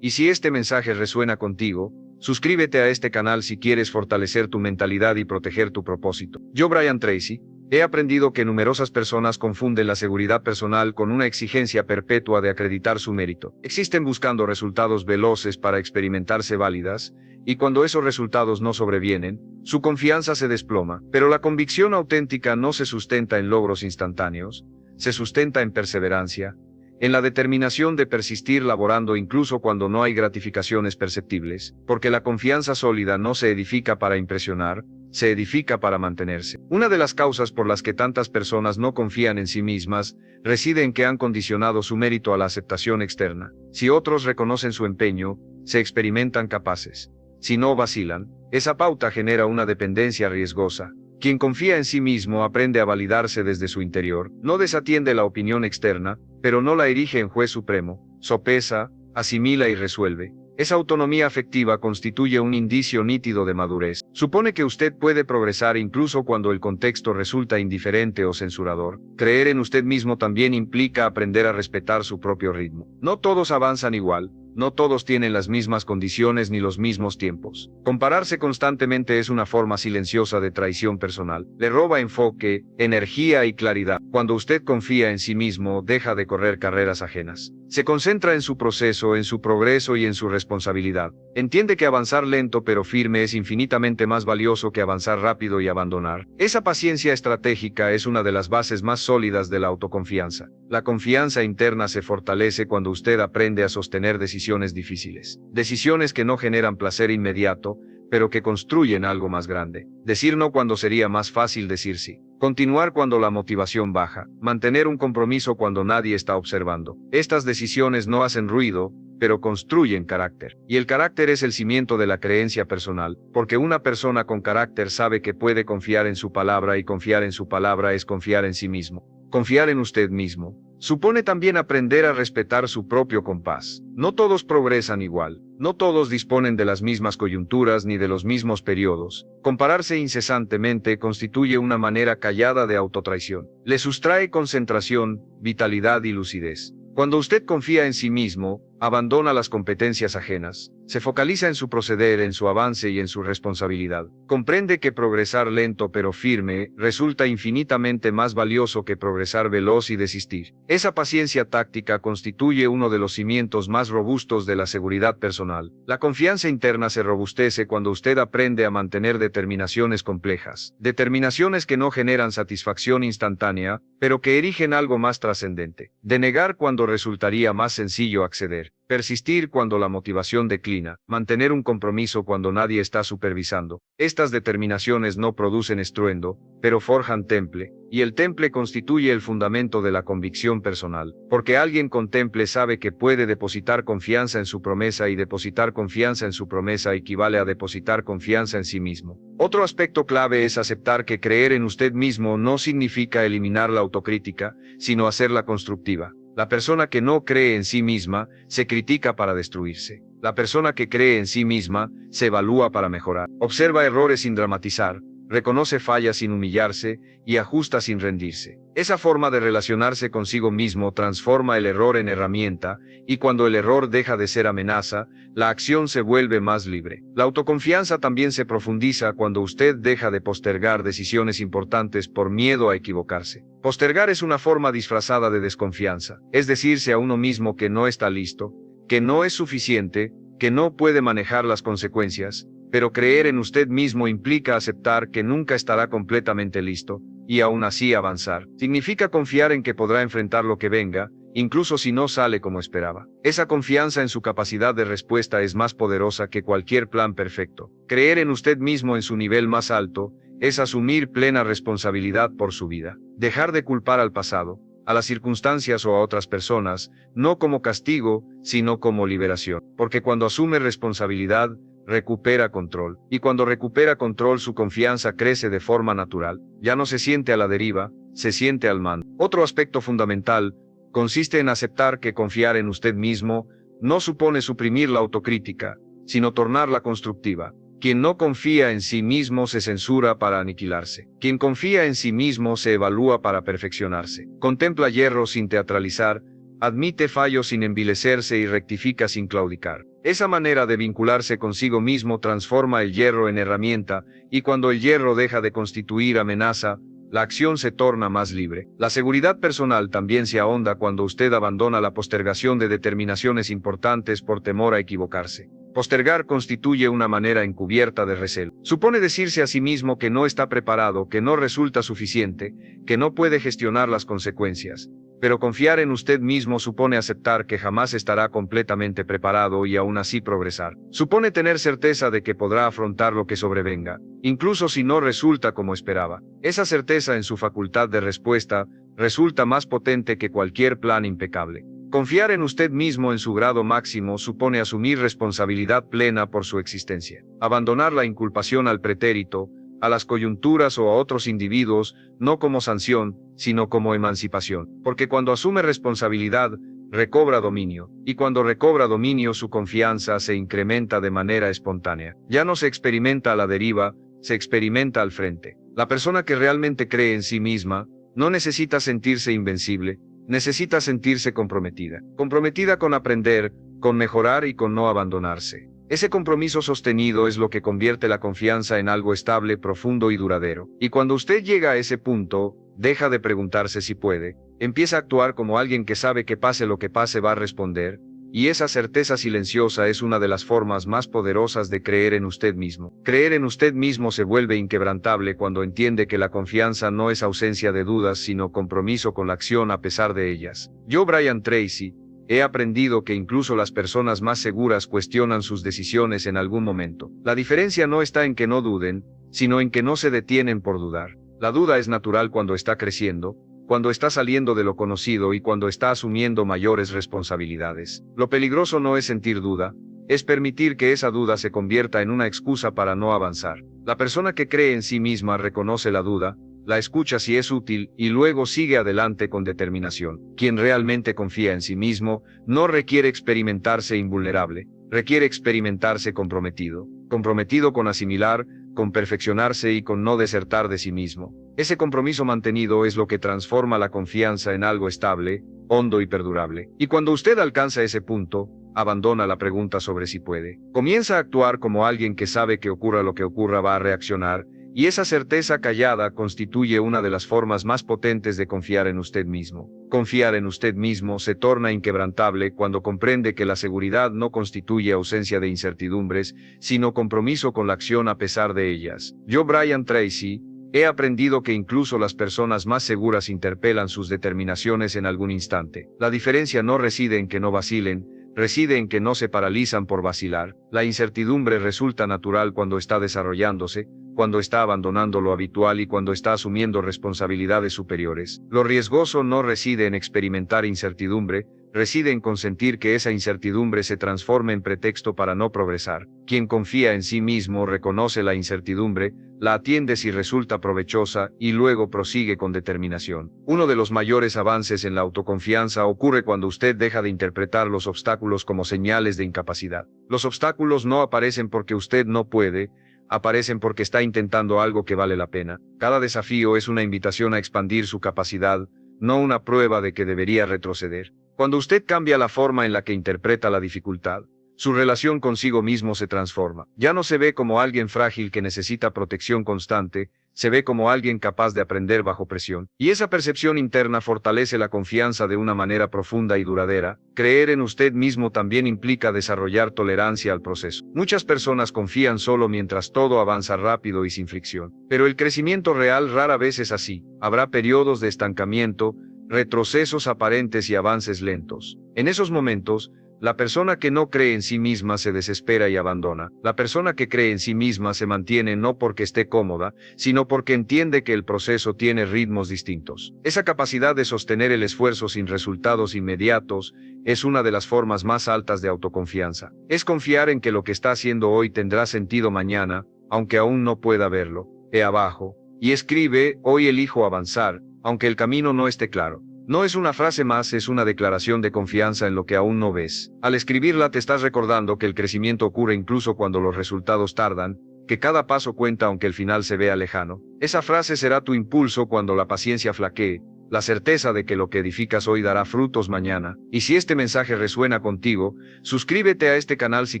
Y si este mensaje resuena contigo, suscríbete a este canal si quieres fortalecer tu mentalidad y proteger tu propósito. Yo, Brian Tracy, he aprendido que numerosas personas confunden la seguridad personal con una exigencia perpetua de acreditar su mérito. Existen buscando resultados veloces para experimentarse válidas, y cuando esos resultados no sobrevienen, su confianza se desploma. Pero la convicción auténtica no se sustenta en logros instantáneos, se sustenta en perseverancia, en la determinación de persistir laborando incluso cuando no hay gratificaciones perceptibles, porque la confianza sólida no se edifica para impresionar, se edifica para mantenerse. Una de las causas por las que tantas personas no confían en sí mismas reside en que han condicionado su mérito a la aceptación externa. Si otros reconocen su empeño, se experimentan capaces. Si no vacilan, esa pauta genera una dependencia riesgosa. Quien confía en sí mismo aprende a validarse desde su interior, no desatiende la opinión externa, pero no la erige en juez supremo, sopesa, asimila y resuelve. Esa autonomía afectiva constituye un indicio nítido de madurez. Supone que usted puede progresar incluso cuando el contexto resulta indiferente o censurador. Creer en usted mismo también implica aprender a respetar su propio ritmo. No todos avanzan igual. No todos tienen las mismas condiciones ni los mismos tiempos. Compararse constantemente es una forma silenciosa de traición personal. Le roba enfoque, energía y claridad. Cuando usted confía en sí mismo, deja de correr carreras ajenas. Se concentra en su proceso, en su progreso y en su responsabilidad. Entiende que avanzar lento pero firme es infinitamente más valioso que avanzar rápido y abandonar. Esa paciencia estratégica es una de las bases más sólidas de la autoconfianza. La confianza interna se fortalece cuando usted aprende a sostener decisiones difíciles. Decisiones que no generan placer inmediato, pero que construyen algo más grande. Decir no cuando sería más fácil decir sí. Continuar cuando la motivación baja. Mantener un compromiso cuando nadie está observando. Estas decisiones no hacen ruido, pero construyen carácter. Y el carácter es el cimiento de la creencia personal, porque una persona con carácter sabe que puede confiar en su palabra, y confiar en su palabra es confiar en sí mismo. Confiar en usted mismo supone también aprender a respetar su propio compás. No todos progresan igual, no todos disponen de las mismas coyunturas ni de los mismos periodos. Compararse incesantemente constituye una manera callada de autotraición. Le sustrae concentración, vitalidad y lucidez. Cuando usted confía en sí mismo, abandona las competencias ajenas, se focaliza en su proceder, en su avance y en su responsabilidad. Comprende que progresar lento pero firme resulta infinitamente más valioso que progresar veloz y desistir. Esa paciencia táctica constituye uno de los cimientos más robustos de la seguridad personal. La confianza interna se robustece cuando usted aprende a mantener determinaciones complejas, determinaciones que no generan satisfacción instantánea, pero que erigen algo más trascendente. Denegar cuando resultaría más sencillo acceder. Persistir cuando la motivación declina, mantener un compromiso cuando nadie está supervisando. Estas determinaciones no producen estruendo, pero forjan temple, y el temple constituye el fundamento de la convicción personal, porque alguien con temple sabe que puede depositar confianza en su promesa, y depositar confianza en su promesa equivale a depositar confianza en sí mismo. Otro aspecto clave es aceptar que creer en usted mismo no significa eliminar la autocrítica, sino hacerla constructiva. La persona que no cree en sí misma, se critica para destruirse. La persona que cree en sí misma, se evalúa para mejorar. Observa errores sin dramatizar, reconoce fallas sin humillarse, y ajusta sin rendirse. Esa forma de relacionarse consigo mismo transforma el error en herramienta, y cuando el error deja de ser amenaza, la acción se vuelve más libre. La autoconfianza también se profundiza cuando usted deja de postergar decisiones importantes por miedo a equivocarse. Postergar es una forma disfrazada de desconfianza, es decirse a uno mismo que no está listo, que no es suficiente, que no puede manejar las consecuencias, pero creer en usted mismo implica aceptar que nunca estará completamente listo, y aún así avanzar. Significa confiar en que podrá enfrentar lo que venga, incluso si no sale como esperaba. Esa confianza en su capacidad de respuesta es más poderosa que cualquier plan perfecto. Creer en usted mismo en su nivel más alto, es asumir plena responsabilidad por su vida. Dejar de culpar al pasado, a las circunstancias o a otras personas, no como castigo, sino como liberación. Porque cuando asume responsabilidad, recupera control. Y cuando recupera control, su confianza crece de forma natural. Ya no se siente a la deriva, se siente al mando. Otro aspecto fundamental consiste en aceptar que confiar en usted mismo no supone suprimir la autocrítica, sino tornarla constructiva. Quien no confía en sí mismo se censura para aniquilarse. Quien confía en sí mismo se evalúa para perfeccionarse. Contempla hierro sin teatralizar, admite fallos sin envilecerse y rectifica sin claudicar. Esa manera de vincularse consigo mismo transforma el hierro en herramienta, y cuando el hierro deja de constituir amenaza, la acción se torna más libre. La seguridad personal también se ahonda cuando usted abandona la postergación de determinaciones importantes por temor a equivocarse. Postergar constituye una manera encubierta de recelo. Supone decirse a sí mismo que no está preparado, que no resulta suficiente, que no puede gestionar las consecuencias. Pero confiar en usted mismo supone aceptar que jamás estará completamente preparado y aún así progresar. Supone tener certeza de que podrá afrontar lo que sobrevenga, incluso si no resulta como esperaba. Esa certeza en su facultad de respuesta resulta más potente que cualquier plan impecable. Confiar en usted mismo en su grado máximo supone asumir responsabilidad plena por su existencia. Abandonar la inculpación al pretérito, a las coyunturas o a otros individuos, no como sanción, sino como emancipación. Porque cuando asume responsabilidad, recobra dominio, y cuando recobra dominio su confianza se incrementa de manera espontánea. Ya no se experimenta a la deriva, se experimenta al frente. La persona que realmente cree en sí misma, no necesita sentirse invencible, necesita sentirse comprometida. Comprometida con aprender, con mejorar y con no abandonarse. Ese compromiso sostenido es lo que convierte la confianza en algo estable, profundo y duradero. Y cuando usted llega a ese punto, deja de preguntarse si puede, empieza a actuar como alguien que sabe que pase lo que pase va a responder, y esa certeza silenciosa es una de las formas más poderosas de creer en usted mismo. Creer en usted mismo se vuelve inquebrantable cuando entiende que la confianza no es ausencia de dudas, sino compromiso con la acción a pesar de ellas. Yo, Brian Tracy, he aprendido que incluso las personas más seguras cuestionan sus decisiones en algún momento. La diferencia no está en que no duden, sino en que no se detienen por dudar. La duda es natural cuando está creciendo, cuando está saliendo de lo conocido y cuando está asumiendo mayores responsabilidades. Lo peligroso no es sentir duda, es permitir que esa duda se convierta en una excusa para no avanzar. La persona que cree en sí misma reconoce la duda, la escucha si es útil y luego sigue adelante con determinación. Quien realmente confía en sí mismo no requiere experimentarse invulnerable, requiere experimentarse comprometido, comprometido con asimilar, con perfeccionarse y con no desertar de sí mismo. Ese compromiso mantenido es lo que transforma la confianza en algo estable, hondo y perdurable. Y cuando usted alcanza ese punto, abandona la pregunta sobre si puede. Comienza a actuar como alguien que sabe que ocurra lo que ocurra va a reaccionar, y esa certeza callada constituye una de las formas más potentes de confiar en usted mismo. Confiar en usted mismo se torna inquebrantable cuando comprende que la seguridad no constituye ausencia de incertidumbres, sino compromiso con la acción a pesar de ellas. Yo, Brian Tracy, he aprendido que incluso las personas más seguras interpelan sus determinaciones en algún instante. La diferencia no reside en que no vacilen, reside en que no se paralizan por vacilar. La incertidumbre resulta natural cuando está desarrollándose, cuando está abandonando lo habitual y cuando está asumiendo responsabilidades superiores. Lo riesgoso no reside en experimentar incertidumbre, reside en consentir que esa incertidumbre se transforme en pretexto para no progresar. Quien confía en sí mismo reconoce la incertidumbre, la atiende si resulta provechosa y luego prosigue con determinación. Uno de los mayores avances en la autoconfianza ocurre cuando usted deja de interpretar los obstáculos como señales de incapacidad. Los obstáculos no aparecen porque usted no puede, aparecen porque está intentando algo que vale la pena. Cada desafío es una invitación a expandir su capacidad, no una prueba de que debería retroceder. Cuando usted cambia la forma en la que interpreta la dificultad, su relación consigo mismo se transforma. Ya no se ve como alguien frágil que necesita protección constante, se ve como alguien capaz de aprender bajo presión. Y esa percepción interna fortalece la confianza de una manera profunda y duradera. Creer en usted mismo también implica desarrollar tolerancia al proceso. Muchas personas confían solo mientras todo avanza rápido y sin fricción. Pero el crecimiento real rara vez es así. Habrá periodos de estancamiento, retrocesos aparentes y avances lentos. En esos momentos, la persona que no cree en sí misma se desespera y abandona. La persona que cree en sí misma se mantiene no porque esté cómoda, sino porque entiende que el proceso tiene ritmos distintos. Esa capacidad de sostener el esfuerzo sin resultados inmediatos es una de las formas más altas de autoconfianza. Es confiar en que lo que está haciendo hoy tendrá sentido mañana, aunque aún no pueda verlo. Abajo. Y escribe, hoy elijo avanzar, aunque el camino no esté claro. No es una frase más, es una declaración de confianza en lo que aún no ves. Al escribirla te estás recordando que el crecimiento ocurre incluso cuando los resultados tardan, que cada paso cuenta aunque el final se vea lejano. Esa frase será tu impulso cuando la paciencia flaquee, la certeza de que lo que edificas hoy dará frutos mañana. Y si este mensaje resuena contigo, suscríbete a este canal si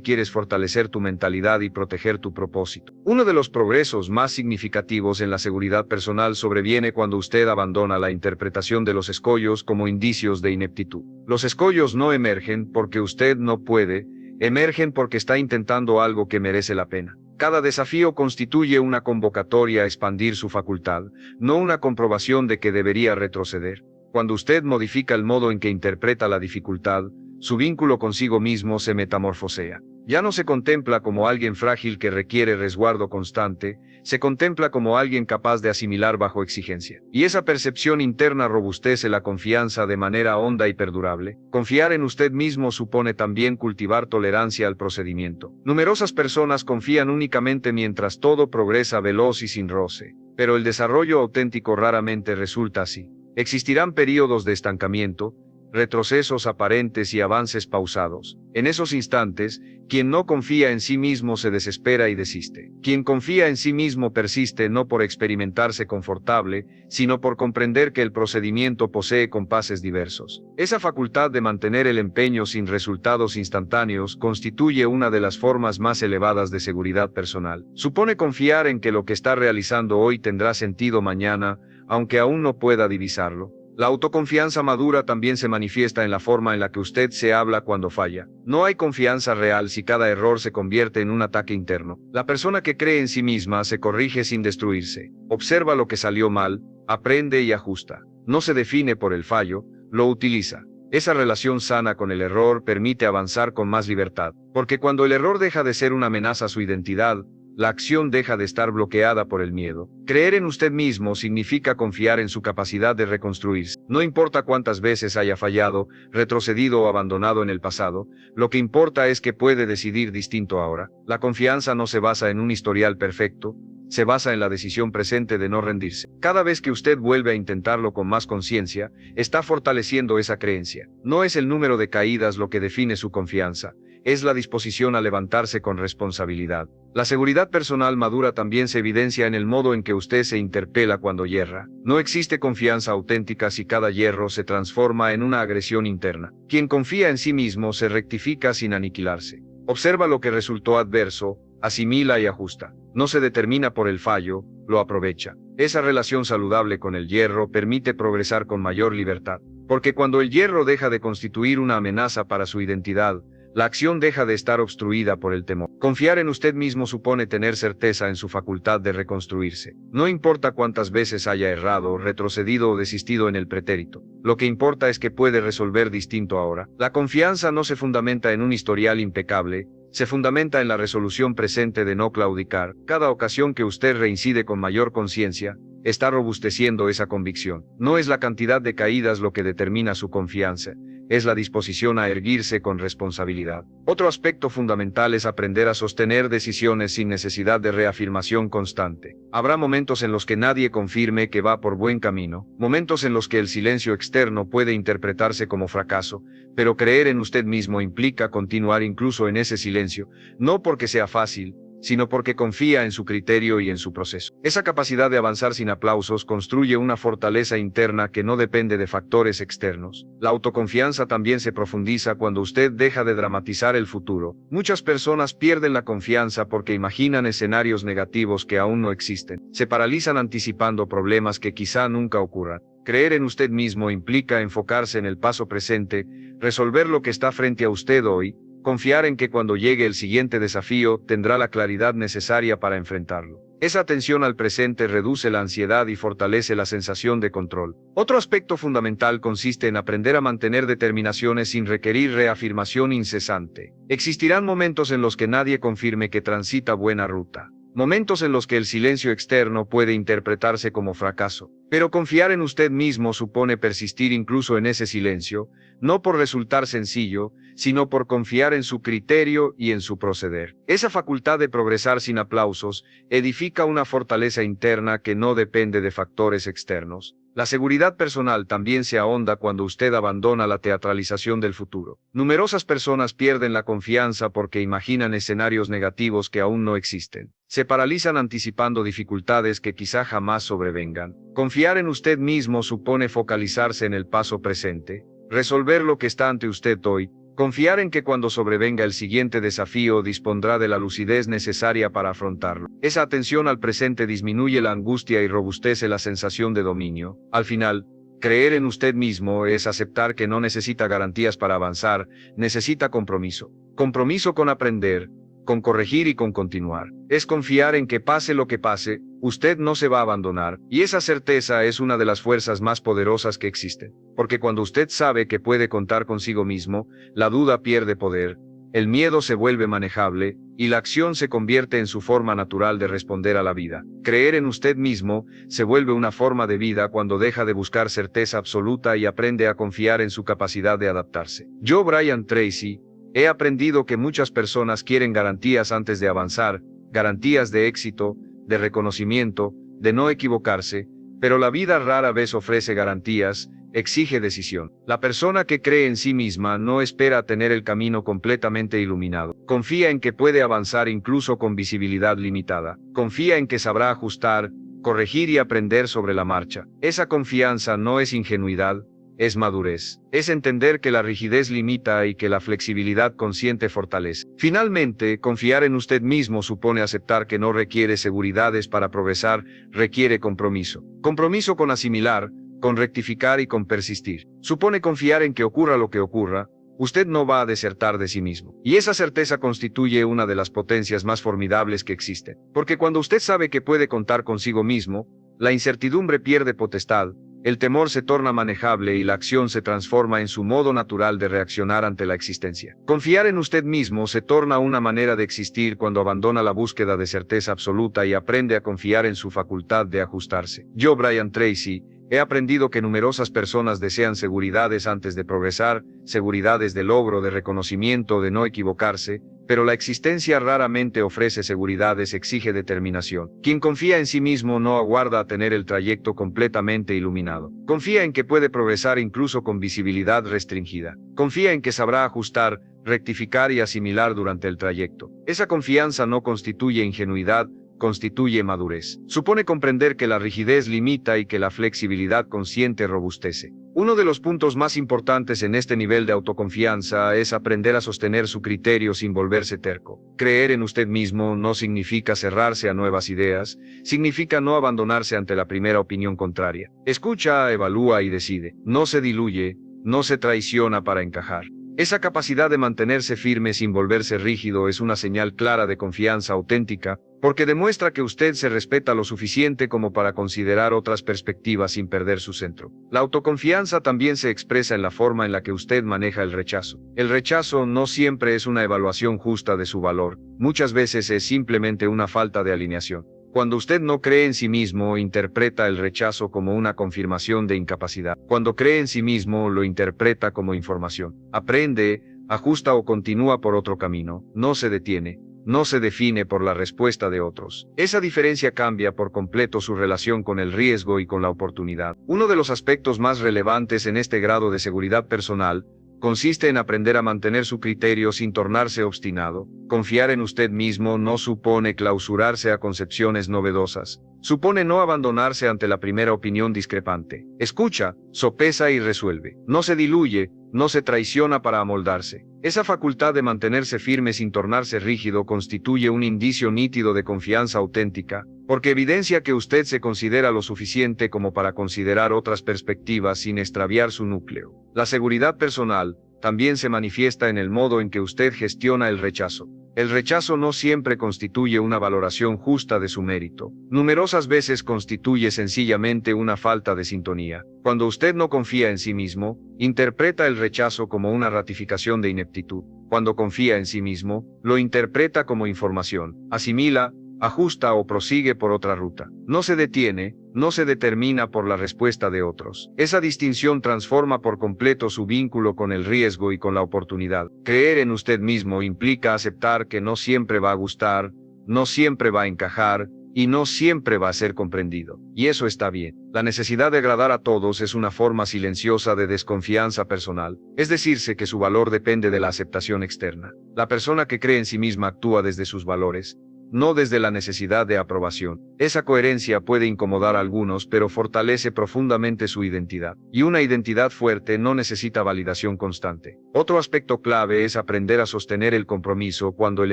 quieres fortalecer tu mentalidad y proteger tu propósito. Uno de los progresos más significativos en la seguridad personal sobreviene cuando usted abandona la interpretación de los escollos como indicios de ineptitud. Los escollos no emergen porque usted no puede, emergen porque está intentando algo que merece la pena. Cada desafío constituye una convocatoria a expandir su facultad, no una comprobación de que debería retroceder. Cuando usted modifica el modo en que interpreta la dificultad, su vínculo consigo mismo se metamorfosea. Ya no se contempla como alguien frágil que requiere resguardo constante, se contempla como alguien capaz de asimilar bajo exigencia. Y esa percepción interna robustece la confianza de manera honda y perdurable. Confiar en usted mismo supone también cultivar tolerancia al procedimiento. Numerosas personas confían únicamente mientras todo progresa veloz y sin roce, pero el desarrollo auténtico raramente resulta así. Existirán períodos de estancamiento, retrocesos aparentes y avances pausados. En esos instantes, quien no confía en sí mismo se desespera y desiste. Quien confía en sí mismo persiste no por experimentarse confortable, sino por comprender que el procedimiento posee compases diversos. Esa facultad de mantener el empeño sin resultados instantáneos constituye una de las formas más elevadas de seguridad personal. Supone confiar en que lo que está realizando hoy tendrá sentido mañana, aunque aún no pueda divisarlo. La autoconfianza madura también se manifiesta en la forma en la que usted se habla cuando falla. No hay confianza real si cada error se convierte en un ataque interno. La persona que cree en sí misma se corrige sin destruirse. Observa lo que salió mal, aprende y ajusta. No se define por el fallo, lo utiliza. Esa relación sana con el error permite avanzar con más libertad, porque cuando el error deja de ser una amenaza a su identidad, la acción deja de estar bloqueada por el miedo. Creer en usted mismo significa confiar en su capacidad de reconstruirse. No importa cuántas veces haya fallado, retrocedido o abandonado en el pasado, lo que importa es que puede decidir distinto ahora. La confianza no se basa en un historial perfecto, se basa en la decisión presente de no rendirse. Cada vez que usted vuelve a intentarlo con más conciencia, está fortaleciendo esa creencia. No es el número de caídas lo que define su confianza, es la disposición a levantarse con responsabilidad. La seguridad personal madura también se evidencia en el modo en que usted se interpela cuando yerra. No existe confianza auténtica si cada hierro se transforma en una agresión interna. Quien confía en sí mismo se rectifica sin aniquilarse. Observa lo que resultó adverso, asimila y ajusta. No se determina por el fallo, lo aprovecha. Esa relación saludable con el hierro permite progresar con mayor libertad. Porque cuando el hierro deja de constituir una amenaza para su identidad, la acción deja de estar obstruida por el temor. Confiar en usted mismo supone tener certeza en su facultad de reconstruirse. No importa cuántas veces haya errado, retrocedido o desistido en el pretérito. Lo que importa es que puede resolver distinto ahora. La confianza no se fundamenta en un historial impecable, se fundamenta en la resolución presente de no claudicar. Cada ocasión que usted reincide con mayor conciencia, está robusteciendo esa convicción. No es la cantidad de caídas lo que determina su confianza, es la disposición a erguirse con responsabilidad. Otro aspecto fundamental es aprender a sostener decisiones sin necesidad de reafirmación constante. Habrá momentos en los que nadie confirme que va por buen camino, momentos en los que el silencio externo puede interpretarse como fracaso, pero creer en usted mismo implica continuar incluso en ese silencio, no porque sea fácil, sino porque confía en su criterio y en su proceso. Esa capacidad de avanzar sin aplausos construye una fortaleza interna que no depende de factores externos. La autoconfianza también se profundiza cuando usted deja de dramatizar el futuro. Muchas personas pierden la confianza porque imaginan escenarios negativos que aún no existen. Se paralizan anticipando problemas que quizá nunca ocurran. Creer en usted mismo implica enfocarse en el paso presente, resolver lo que está frente a usted hoy, confiar en que cuando llegue el siguiente desafío tendrá la claridad necesaria para enfrentarlo. Esa atención al presente reduce la ansiedad y fortalece la sensación de control. Otro aspecto fundamental consiste en aprender a mantener determinaciones sin requerir reafirmación incesante. Existirán momentos en los que nadie confirme que transita buena ruta. Momentos en los que el silencio externo puede interpretarse como fracaso. Pero confiar en usted mismo supone persistir incluso en ese silencio, no por resultar sencillo, sino por confiar en su criterio y en su proceder. Esa facultad de progresar sin aplausos edifica una fortaleza interna que no depende de factores externos. La seguridad personal también se ahonda cuando usted abandona la teatralización del futuro. Numerosas personas pierden la confianza porque imaginan escenarios negativos que aún no existen. Se paralizan anticipando dificultades que quizá jamás sobrevengan. Confiar en usted mismo supone focalizarse en el paso presente, resolver lo que está ante usted hoy, confiar en que cuando sobrevenga el siguiente desafío dispondrá de la lucidez necesaria para afrontarlo. Esa atención al presente disminuye la angustia y robustece la sensación de dominio. Al final, creer en usted mismo es aceptar que no necesita garantías para avanzar, necesita compromiso. Compromiso con aprender, con corregir y con continuar. Es confiar en que pase lo que pase, usted no se va a abandonar, y esa certeza es una de las fuerzas más poderosas que existen. Porque cuando usted sabe que puede contar consigo mismo, la duda pierde poder, el miedo se vuelve manejable, y la acción se convierte en su forma natural de responder a la vida. Creer en usted mismo se vuelve una forma de vida cuando deja de buscar certeza absoluta y aprende a confiar en su capacidad de adaptarse. Yo, Brian Tracy, he aprendido que muchas personas quieren garantías antes de avanzar, garantías de éxito, de reconocimiento, de no equivocarse, pero la vida rara vez ofrece garantías, exige decisión. La persona que cree en sí misma no espera tener el camino completamente iluminado. Confía en que puede avanzar incluso con visibilidad limitada. Confía en que sabrá ajustar, corregir y aprender sobre la marcha. Esa confianza no es ingenuidad, es madurez. Es entender que la rigidez limita y que la flexibilidad consciente fortalece. Finalmente, confiar en usted mismo supone aceptar que no requiere seguridades para progresar, requiere compromiso. Compromiso con asimilar, con rectificar y con persistir. Supone confiar en que ocurra lo que ocurra, usted no va a desertar de sí mismo. Y esa certeza constituye una de las potencias más formidables que existen. Porque cuando usted sabe que puede contar consigo mismo, la incertidumbre pierde potestad, el temor se torna manejable y la acción se transforma en su modo natural de reaccionar ante la existencia. Confiar en usted mismo se torna una manera de existir cuando abandona la búsqueda de certeza absoluta y aprende a confiar en su facultad de ajustarse. Yo, Brian Tracy, he aprendido que numerosas personas desean seguridades antes de progresar, seguridades de logro, de reconocimiento, de no equivocarse, pero la existencia raramente ofrece seguridades, exige determinación. Quien confía en sí mismo no aguarda a tener el trayecto completamente iluminado. Confía en que puede progresar incluso con visibilidad restringida. Confía en que sabrá ajustar, rectificar y asimilar durante el trayecto. Esa confianza no constituye ingenuidad, constituye madurez. Supone comprender que la rigidez limita y que la flexibilidad consciente robustece. Uno de los puntos más importantes en este nivel de autoconfianza es aprender a sostener su criterio sin volverse terco. Creer en usted mismo no significa cerrarse a nuevas ideas, significa no abandonarse ante la primera opinión contraria. Escucha, evalúa y decide. No se diluye, no se traiciona para encajar. Esa capacidad de mantenerse firme sin volverse rígido es una señal clara de confianza auténtica, porque demuestra que usted se respeta lo suficiente como para considerar otras perspectivas sin perder su centro. La autoconfianza también se expresa en la forma en la que usted maneja el rechazo. El rechazo no siempre es una evaluación justa de su valor, muchas veces es simplemente una falta de alineación. Cuando usted no cree en sí mismo, interpreta el rechazo como una confirmación de incapacidad. Cuando cree en sí mismo, lo interpreta como información. Aprende, ajusta o continúa por otro camino, no se detiene, no se define por la respuesta de otros. Esa diferencia cambia por completo su relación con el riesgo y con la oportunidad. Uno de los aspectos más relevantes en este grado de seguridad personal consiste en aprender a mantener su criterio sin tornarse obstinado. Confiar en usted mismo no supone clausurarse a concepciones novedosas. Supone no abandonarse ante la primera opinión discrepante. Escucha, sopesa y resuelve. No se diluye, no se traiciona para amoldarse. Esa facultad de mantenerse firme sin tornarse rígido constituye un indicio nítido de confianza auténtica, porque evidencia que usted se considera lo suficiente como para considerar otras perspectivas sin extraviar su núcleo. La seguridad personal también se manifiesta en el modo en que usted gestiona el rechazo. El rechazo no siempre constituye una valoración justa de su mérito. Numerosas veces constituye sencillamente una falta de sintonía. Cuando usted no confía en sí mismo, interpreta el rechazo como una ratificación de ineptitud. Cuando confía en sí mismo, lo interpreta como información, asimila, ajusta o prosigue por otra ruta. No se detiene, no se determina por la respuesta de otros. Esa distinción transforma por completo su vínculo con el riesgo y con la oportunidad. Creer en usted mismo implica aceptar que no siempre va a gustar, no siempre va a encajar, y no siempre va a ser comprendido. Y eso está bien. La necesidad de agradar a todos es una forma silenciosa de desconfianza personal. Es decirse que su valor depende de la aceptación externa. La persona que cree en sí misma actúa desde sus valores, no desde la necesidad de aprobación. Esa coherencia puede incomodar a algunos, pero fortalece profundamente su identidad. Y una identidad fuerte no necesita validación constante. Otro aspecto clave es aprender a sostener el compromiso cuando el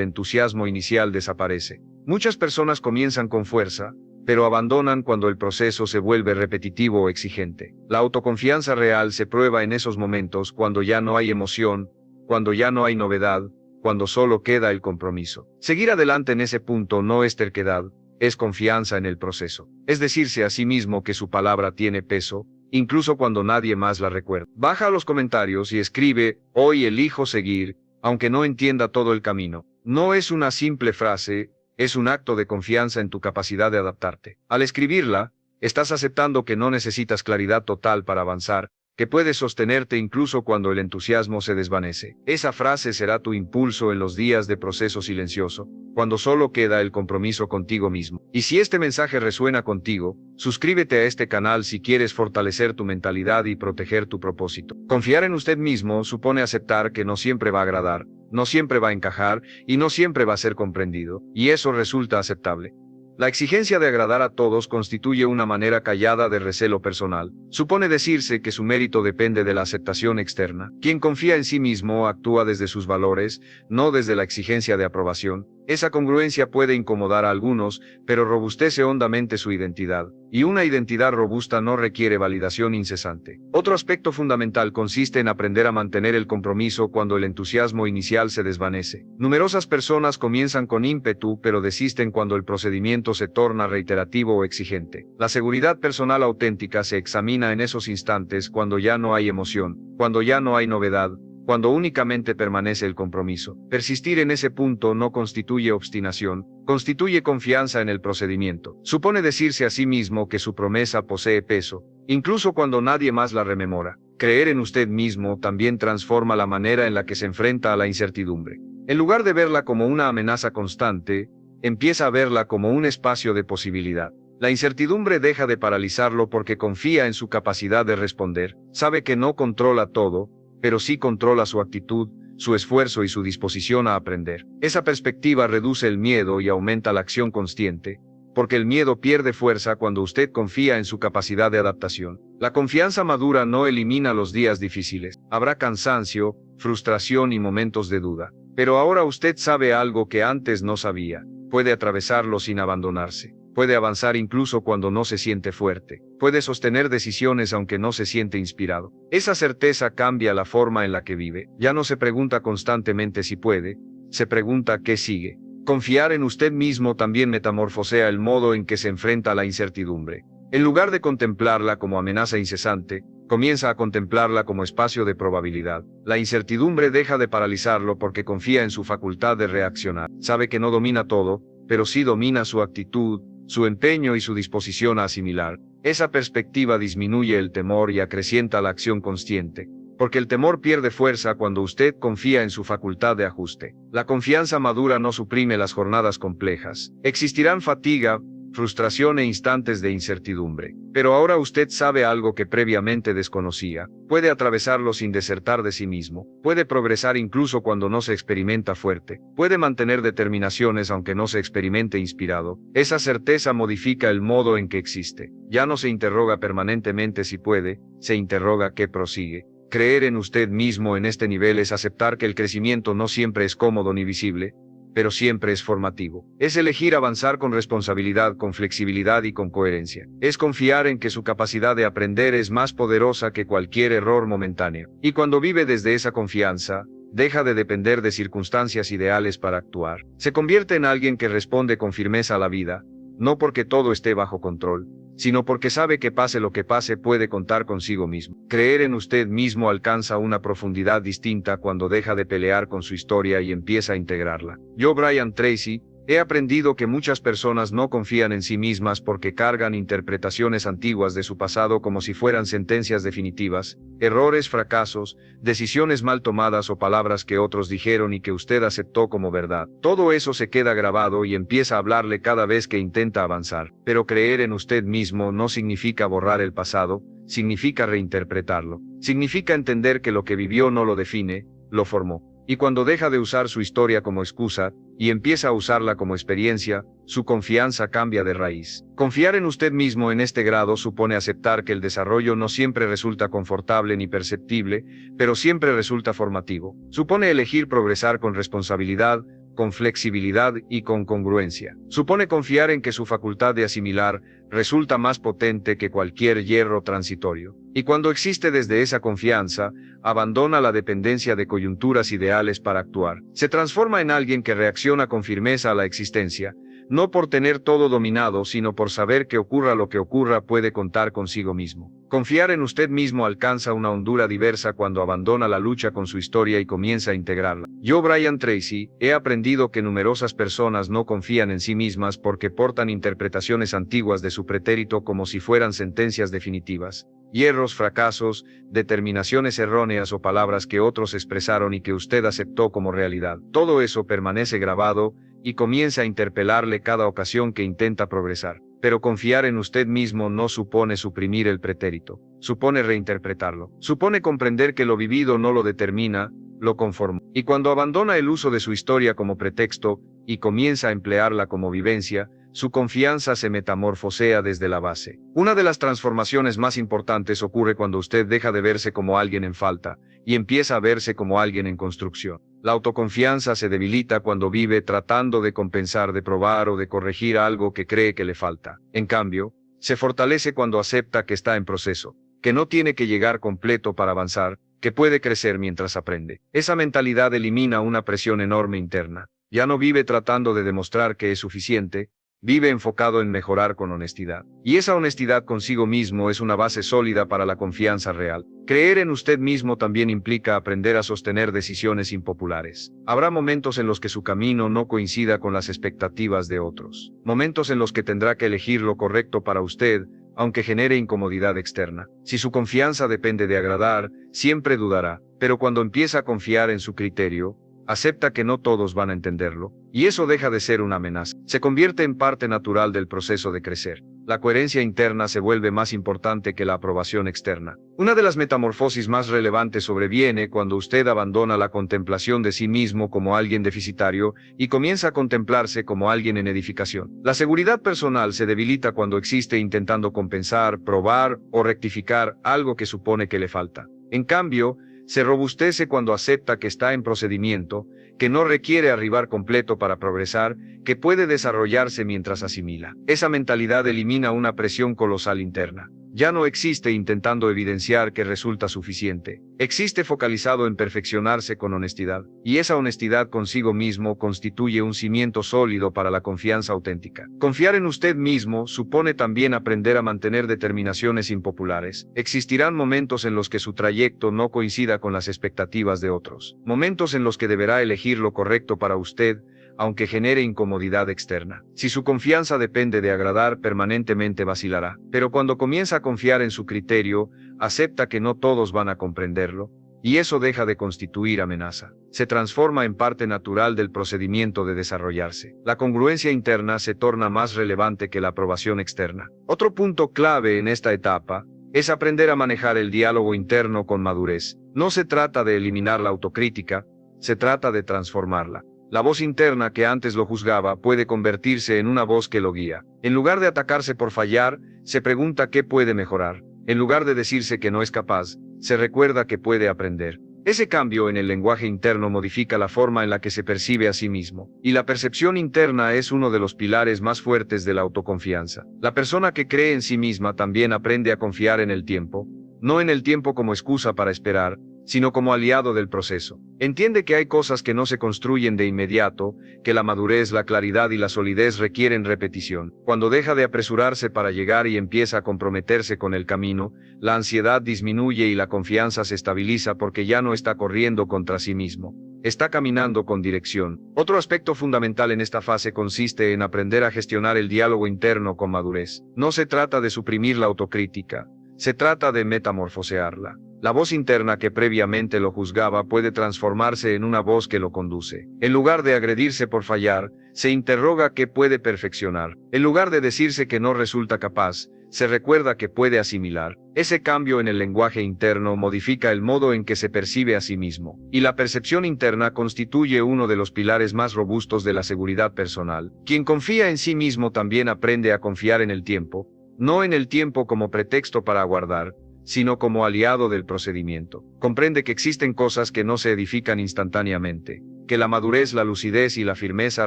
entusiasmo inicial desaparece. Muchas personas comienzan con fuerza, pero abandonan cuando el proceso se vuelve repetitivo o exigente. La autoconfianza real se prueba en esos momentos cuando ya no hay emoción, cuando ya no hay novedad, cuando solo queda el compromiso. Seguir adelante en ese punto no es terquedad, es confianza en el proceso. Es decirse a sí mismo que su palabra tiene peso, incluso cuando nadie más la recuerda. Baja a los comentarios y escribe, hoy elijo seguir, aunque no entienda todo el camino. No es una simple frase, es un acto de confianza en tu capacidad de adaptarte. Al escribirla, estás aceptando que no necesitas claridad total para avanzar, que puedes sostenerte incluso cuando el entusiasmo se desvanece. Esa frase será tu impulso en los días de proceso silencioso, cuando solo queda el compromiso contigo mismo. Y si este mensaje resuena contigo, suscríbete a este canal si quieres fortalecer tu mentalidad y proteger tu propósito. Confiar en usted mismo supone aceptar que no siempre va a agradar, no siempre va a encajar y no siempre va a ser comprendido, y eso resulta aceptable. La exigencia de agradar a todos constituye una manera callada de recelo personal. Supone decirse que su mérito depende de la aceptación externa. Quien confía en sí mismo actúa desde sus valores, no desde la exigencia de aprobación. Esa congruencia puede incomodar a algunos, pero robustece hondamente su identidad, y una identidad robusta no requiere validación incesante. Otro aspecto fundamental consiste en aprender a mantener el compromiso cuando el entusiasmo inicial se desvanece. Numerosas personas comienzan con ímpetu, pero desisten cuando el procedimiento se torna reiterativo o exigente. La seguridad personal auténtica se examina en esos instantes cuando ya no hay emoción, cuando ya no hay novedad, cuando únicamente permanece el compromiso. Persistir en ese punto no constituye obstinación, constituye confianza en el procedimiento. Supone decirse a sí mismo que su promesa posee peso, incluso cuando nadie más la rememora. Creer en usted mismo también transforma la manera en la que se enfrenta a la incertidumbre. En lugar de verla como una amenaza constante, empieza a verla como un espacio de posibilidad. La incertidumbre deja de paralizarlo porque confía en su capacidad de responder, sabe que no controla todo, pero sí controla su actitud, su esfuerzo y su disposición a aprender. Esa perspectiva reduce el miedo y aumenta la acción consciente, porque el miedo pierde fuerza cuando usted confía en su capacidad de adaptación. La confianza madura no elimina los días difíciles. Habrá cansancio, frustración y momentos de duda. Pero ahora usted sabe algo que antes no sabía. Puede atravesarlo sin abandonarse. Puede avanzar incluso cuando no se siente fuerte. Puede sostener decisiones aunque no se siente inspirado. Esa certeza cambia la forma en la que vive. Ya no se pregunta constantemente si puede, se pregunta qué sigue. Confiar en usted mismo también metamorfosea el modo en que se enfrenta a la incertidumbre. En lugar de contemplarla como amenaza incesante, comienza a contemplarla como espacio de probabilidad. La incertidumbre deja de paralizarlo porque confía en su facultad de reaccionar. Sabe que no domina todo, pero sí domina su actitud, su empeño y su disposición a asimilar. Esa perspectiva disminuye el temor y acrecienta la acción consciente, porque el temor pierde fuerza cuando usted confía en su facultad de ajuste. La confianza madura no suprime las jornadas complejas. Existirán fatiga, frustración e instantes de incertidumbre. Pero ahora usted sabe algo que previamente desconocía. Puede atravesarlo sin desertar de sí mismo. Puede progresar incluso cuando no se experimenta fuerte. Puede mantener determinaciones aunque no se experimente inspirado. Esa certeza modifica el modo en que existe. Ya no se interroga permanentemente si puede, se interroga qué prosigue. Creer en usted mismo en este nivel es aceptar que el crecimiento no siempre es cómodo ni visible, pero siempre es formativo. Es elegir avanzar con responsabilidad, con flexibilidad y con coherencia. Es confiar en que su capacidad de aprender es más poderosa que cualquier error momentáneo. Y cuando vive desde esa confianza, deja de depender de circunstancias ideales para actuar. Se convierte en alguien que responde con firmeza a la vida, no porque todo esté bajo control, sino porque sabe que pase lo que pase puede contar consigo mismo. Creer en usted mismo alcanza una profundidad distinta cuando deja de pelear con su historia y empieza a integrarla. Yo, Brian Tracy, he aprendido que muchas personas no confían en sí mismas porque cargan interpretaciones antiguas de su pasado como si fueran sentencias definitivas, errores, fracasos, decisiones mal tomadas o palabras que otros dijeron y que usted aceptó como verdad. Todo eso se queda grabado y empieza a hablarle cada vez que intenta avanzar. Pero creer en usted mismo no significa borrar el pasado, significa reinterpretarlo. Significa entender que lo que vivió no lo define, lo formó. Y cuando deja de usar su historia como excusa, y empieza a usarla como experiencia, su confianza cambia de raíz. Confiar en usted mismo en este grado supone aceptar que el desarrollo no siempre resulta confortable ni perceptible, pero siempre resulta formativo. Supone elegir progresar con responsabilidad, con flexibilidad y con congruencia. Supone confiar en que su facultad de asimilar resulta más potente que cualquier hierro transitorio. Y cuando existe desde esa confianza, abandona la dependencia de coyunturas ideales para actuar. Se transforma en alguien que reacciona con firmeza a la existencia, no por tener todo dominado, sino por saber que ocurra lo que ocurra puede contar consigo mismo. Confiar en usted mismo alcanza una hondura diversa cuando abandona la lucha con su historia y comienza a integrarla. Yo, Brian Tracy, he aprendido que numerosas personas no confían en sí mismas porque portan interpretaciones antiguas de su pretérito como si fueran sentencias definitivas. Hierros, fracasos, determinaciones erróneas o palabras que otros expresaron y que usted aceptó como realidad. Todo eso permanece grabado y comienza a interpelarle cada ocasión que intenta progresar. Pero confiar en usted mismo no supone suprimir el pretérito, supone reinterpretarlo. Supone comprender que lo vivido no lo determina, lo conforma. Y cuando abandona el uso de su historia como pretexto y comienza a emplearla como vivencia, su confianza se metamorfosea desde la base. Una de las transformaciones más importantes ocurre cuando usted deja de verse como alguien en falta y empieza a verse como alguien en construcción. La autoconfianza se debilita cuando vive tratando de compensar, de probar o de corregir algo que cree que le falta. En cambio, se fortalece cuando acepta que está en proceso, que no tiene que llegar completo para avanzar, que puede crecer mientras aprende. Esa mentalidad elimina una presión enorme interna. Ya no vive tratando de demostrar que es suficiente, vive enfocado en mejorar con honestidad. Y esa honestidad consigo mismo es una base sólida para la confianza real. Creer en usted mismo también implica aprender a sostener decisiones impopulares. Habrá momentos en los que su camino no coincida con las expectativas de otros. Momentos en los que tendrá que elegir lo correcto para usted, aunque genere incomodidad externa. Si su confianza depende de agradar, siempre dudará, pero cuando empieza a confiar en su criterio, acepta que no todos van a entenderlo, y eso deja de ser una amenaza. Se convierte en parte natural del proceso de crecer. La coherencia interna se vuelve más importante que la aprobación externa. Una de las metamorfosis más relevantes sobreviene cuando usted abandona la contemplación de sí mismo como alguien deficitario y comienza a contemplarse como alguien en edificación. La seguridad personal se debilita cuando existe intentando compensar, probar o rectificar algo que supone que le falta. En cambio, se robustece cuando acepta que está en procedimiento, que no requiere arribar completo para progresar, que puede desarrollarse mientras asimila. Esa mentalidad elimina una presión colosal interna. Ya no existe intentando evidenciar que resulta suficiente. Existe focalizado en perfeccionarse con honestidad, y esa honestidad consigo mismo constituye un cimiento sólido para la confianza auténtica. Confiar en usted mismo supone también aprender a mantener determinaciones impopulares. Existirán momentos en los que su trayecto no coincida con las expectativas de otros. Momentos en los que deberá elegir lo correcto para usted, aunque genere incomodidad externa. Si su confianza depende de agradar, permanentemente vacilará. Pero cuando comienza a confiar en su criterio, acepta que no todos van a comprenderlo, y eso deja de constituir amenaza. Se transforma en parte natural del procedimiento de desarrollarse. La congruencia interna se torna más relevante que la aprobación externa. Otro punto clave en esta etapa es aprender a manejar el diálogo interno con madurez. No se trata de eliminar la autocrítica, se trata de transformarla. La voz interna que antes lo juzgaba puede convertirse en una voz que lo guía. En lugar de atacarse por fallar, se pregunta qué puede mejorar. En lugar de decirse que no es capaz, se recuerda que puede aprender. Ese cambio en el lenguaje interno modifica la forma en la que se percibe a sí mismo. Y la percepción interna es uno de los pilares más fuertes de la autoconfianza. La persona que cree en sí misma también aprende a confiar en el tiempo, no en el tiempo como excusa para esperar, sino como aliado del proceso. Entiende que hay cosas que no se construyen de inmediato, que la madurez, la claridad y la solidez requieren repetición. Cuando deja de apresurarse para llegar y empieza a comprometerse con el camino, la ansiedad disminuye y la confianza se estabiliza porque ya no está corriendo contra sí mismo. Está caminando con dirección. Otro aspecto fundamental en esta fase consiste en aprender a gestionar el diálogo interno con madurez. No se trata de suprimir la autocrítica, se trata de metamorfosearla. La voz interna que previamente lo juzgaba puede transformarse en una voz que lo conduce. En lugar de agredirse por fallar, se interroga qué puede perfeccionar. En lugar de decirse que no resulta capaz, se recuerda que puede asimilar. Ese cambio en el lenguaje interno modifica el modo en que se percibe a sí mismo. Y la percepción interna constituye uno de los pilares más robustos de la seguridad personal. Quien confía en sí mismo también aprende a confiar en el tiempo, no en el tiempo como pretexto para aguardar, sino como aliado del procedimiento. Comprende que existen cosas que no se edifican instantáneamente, que la madurez, la lucidez y la firmeza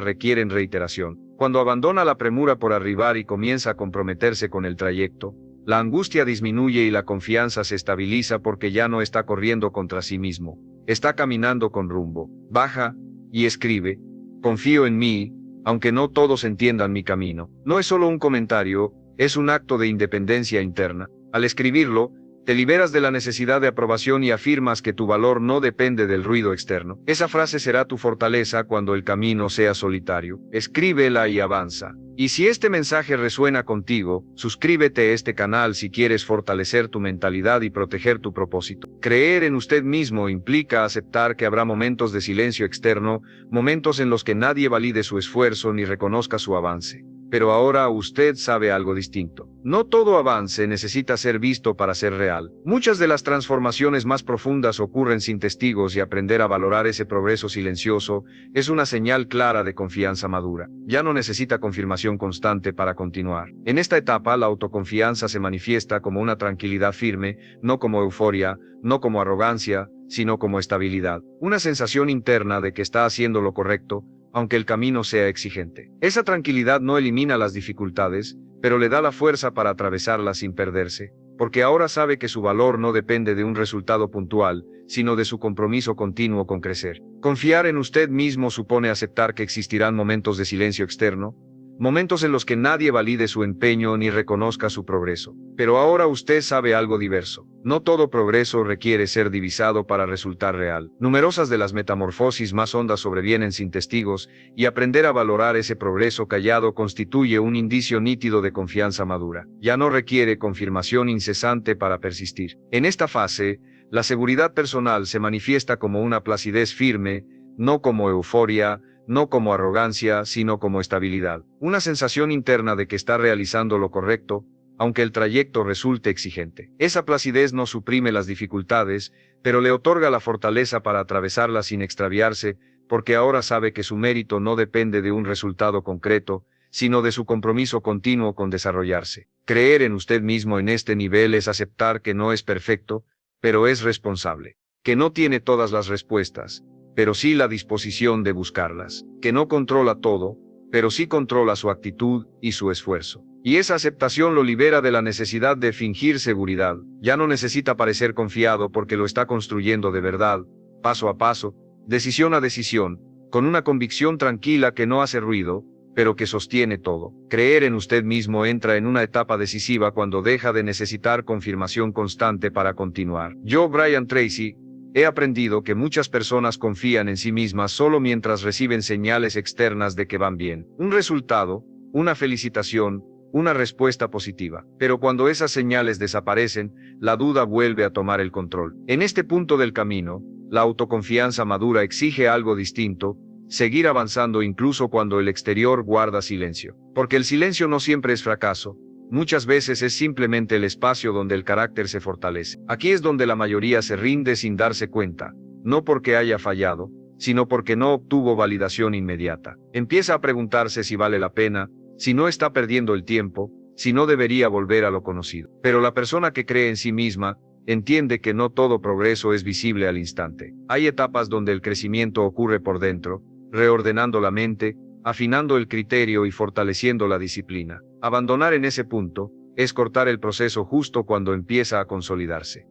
requieren reiteración. Cuando abandona la premura por arribar y comienza a comprometerse con el trayecto, la angustia disminuye y la confianza se estabiliza porque ya no está corriendo contra sí mismo, está caminando con rumbo. Baja y escribe: confío en mí, aunque no todos entiendan mi camino. No es solo un comentario, es un acto de independencia interna. Al escribirlo, te liberas de la necesidad de aprobación y afirmas que tu valor no depende del ruido externo. Esa frase será tu fortaleza cuando el camino sea solitario. Escríbela y avanza. Y si este mensaje resuena contigo, suscríbete a este canal si quieres fortalecer tu mentalidad y proteger tu propósito. Creer en usted mismo implica aceptar que habrá momentos de silencio externo, momentos en los que nadie valide su esfuerzo ni reconozca su avance. pero ahora usted sabe algo distinto. No todo avance necesita ser visto para ser real. Muchas de las transformaciones más profundas ocurren sin testigos y aprender a valorar ese progreso silencioso es una señal clara de confianza madura. Ya no necesita confirmación constante para continuar. En esta etapa, la autoconfianza se manifiesta como una tranquilidad firme, no como euforia, no como arrogancia, sino como estabilidad. Una sensación interna de que está haciendo lo correcto, aunque el camino sea exigente. Esa tranquilidad no elimina las dificultades, pero le da la fuerza para atravesarlas sin perderse, porque ahora sabe que su valor no depende de un resultado puntual, sino de su compromiso continuo con crecer. Confiar en usted mismo supone aceptar que existirán momentos de silencio externo, momentos en los que nadie valide su empeño ni reconozca su progreso. Pero ahora usted sabe algo diverso. No todo progreso requiere ser divisado para resultar real. Numerosas de las metamorfosis más hondas sobrevienen sin testigos, y aprender a valorar ese progreso callado constituye un indicio nítido de confianza madura. Ya no requiere confirmación incesante para persistir. En esta fase, la seguridad personal se manifiesta como una placidez firme, no como euforia, no como arrogancia, sino como estabilidad. Una sensación interna de que está realizando lo correcto, aunque el trayecto resulte exigente. Esa placidez no suprime las dificultades, pero le otorga la fortaleza para atravesarlas sin extraviarse, porque ahora sabe que su mérito no depende de un resultado concreto, sino de su compromiso continuo con desarrollarse. Creer en usted mismo en este nivel es aceptar que no es perfecto, pero es responsable, que no tiene todas las respuestas, pero sí la disposición de buscarlas, que no controla todo, pero sí controla su actitud y su esfuerzo. Y esa aceptación lo libera de la necesidad de fingir seguridad. Ya no necesita parecer confiado porque lo está construyendo de verdad, paso a paso, decisión a decisión, con una convicción tranquila que no hace ruido, pero que sostiene todo. Creer en usted mismo entra en una etapa decisiva cuando deja de necesitar confirmación constante para continuar. Yo, Brian Tracy, he aprendido que muchas personas confían en sí mismas solo mientras reciben señales externas de que van bien. Un resultado, una felicitación, una respuesta positiva. Pero cuando esas señales desaparecen, la duda vuelve a tomar el control. En este punto del camino, la autoconfianza madura exige algo distinto: seguir avanzando incluso cuando el exterior guarda silencio. Porque el silencio no siempre es fracaso. Muchas veces es simplemente el espacio donde el carácter se fortalece. Aquí es donde la mayoría se rinde sin darse cuenta, no porque haya fallado, sino porque no obtuvo validación inmediata. Empieza a preguntarse si vale la pena, si no está perdiendo el tiempo, si no debería volver a lo conocido. Pero la persona que cree en sí misma, entiende que no todo progreso es visible al instante. Hay etapas donde el crecimiento ocurre por dentro, reordenando la mente, afinando el criterio y fortaleciendo la disciplina. Abandonar en ese punto es cortar el proceso justo cuando empieza a consolidarse.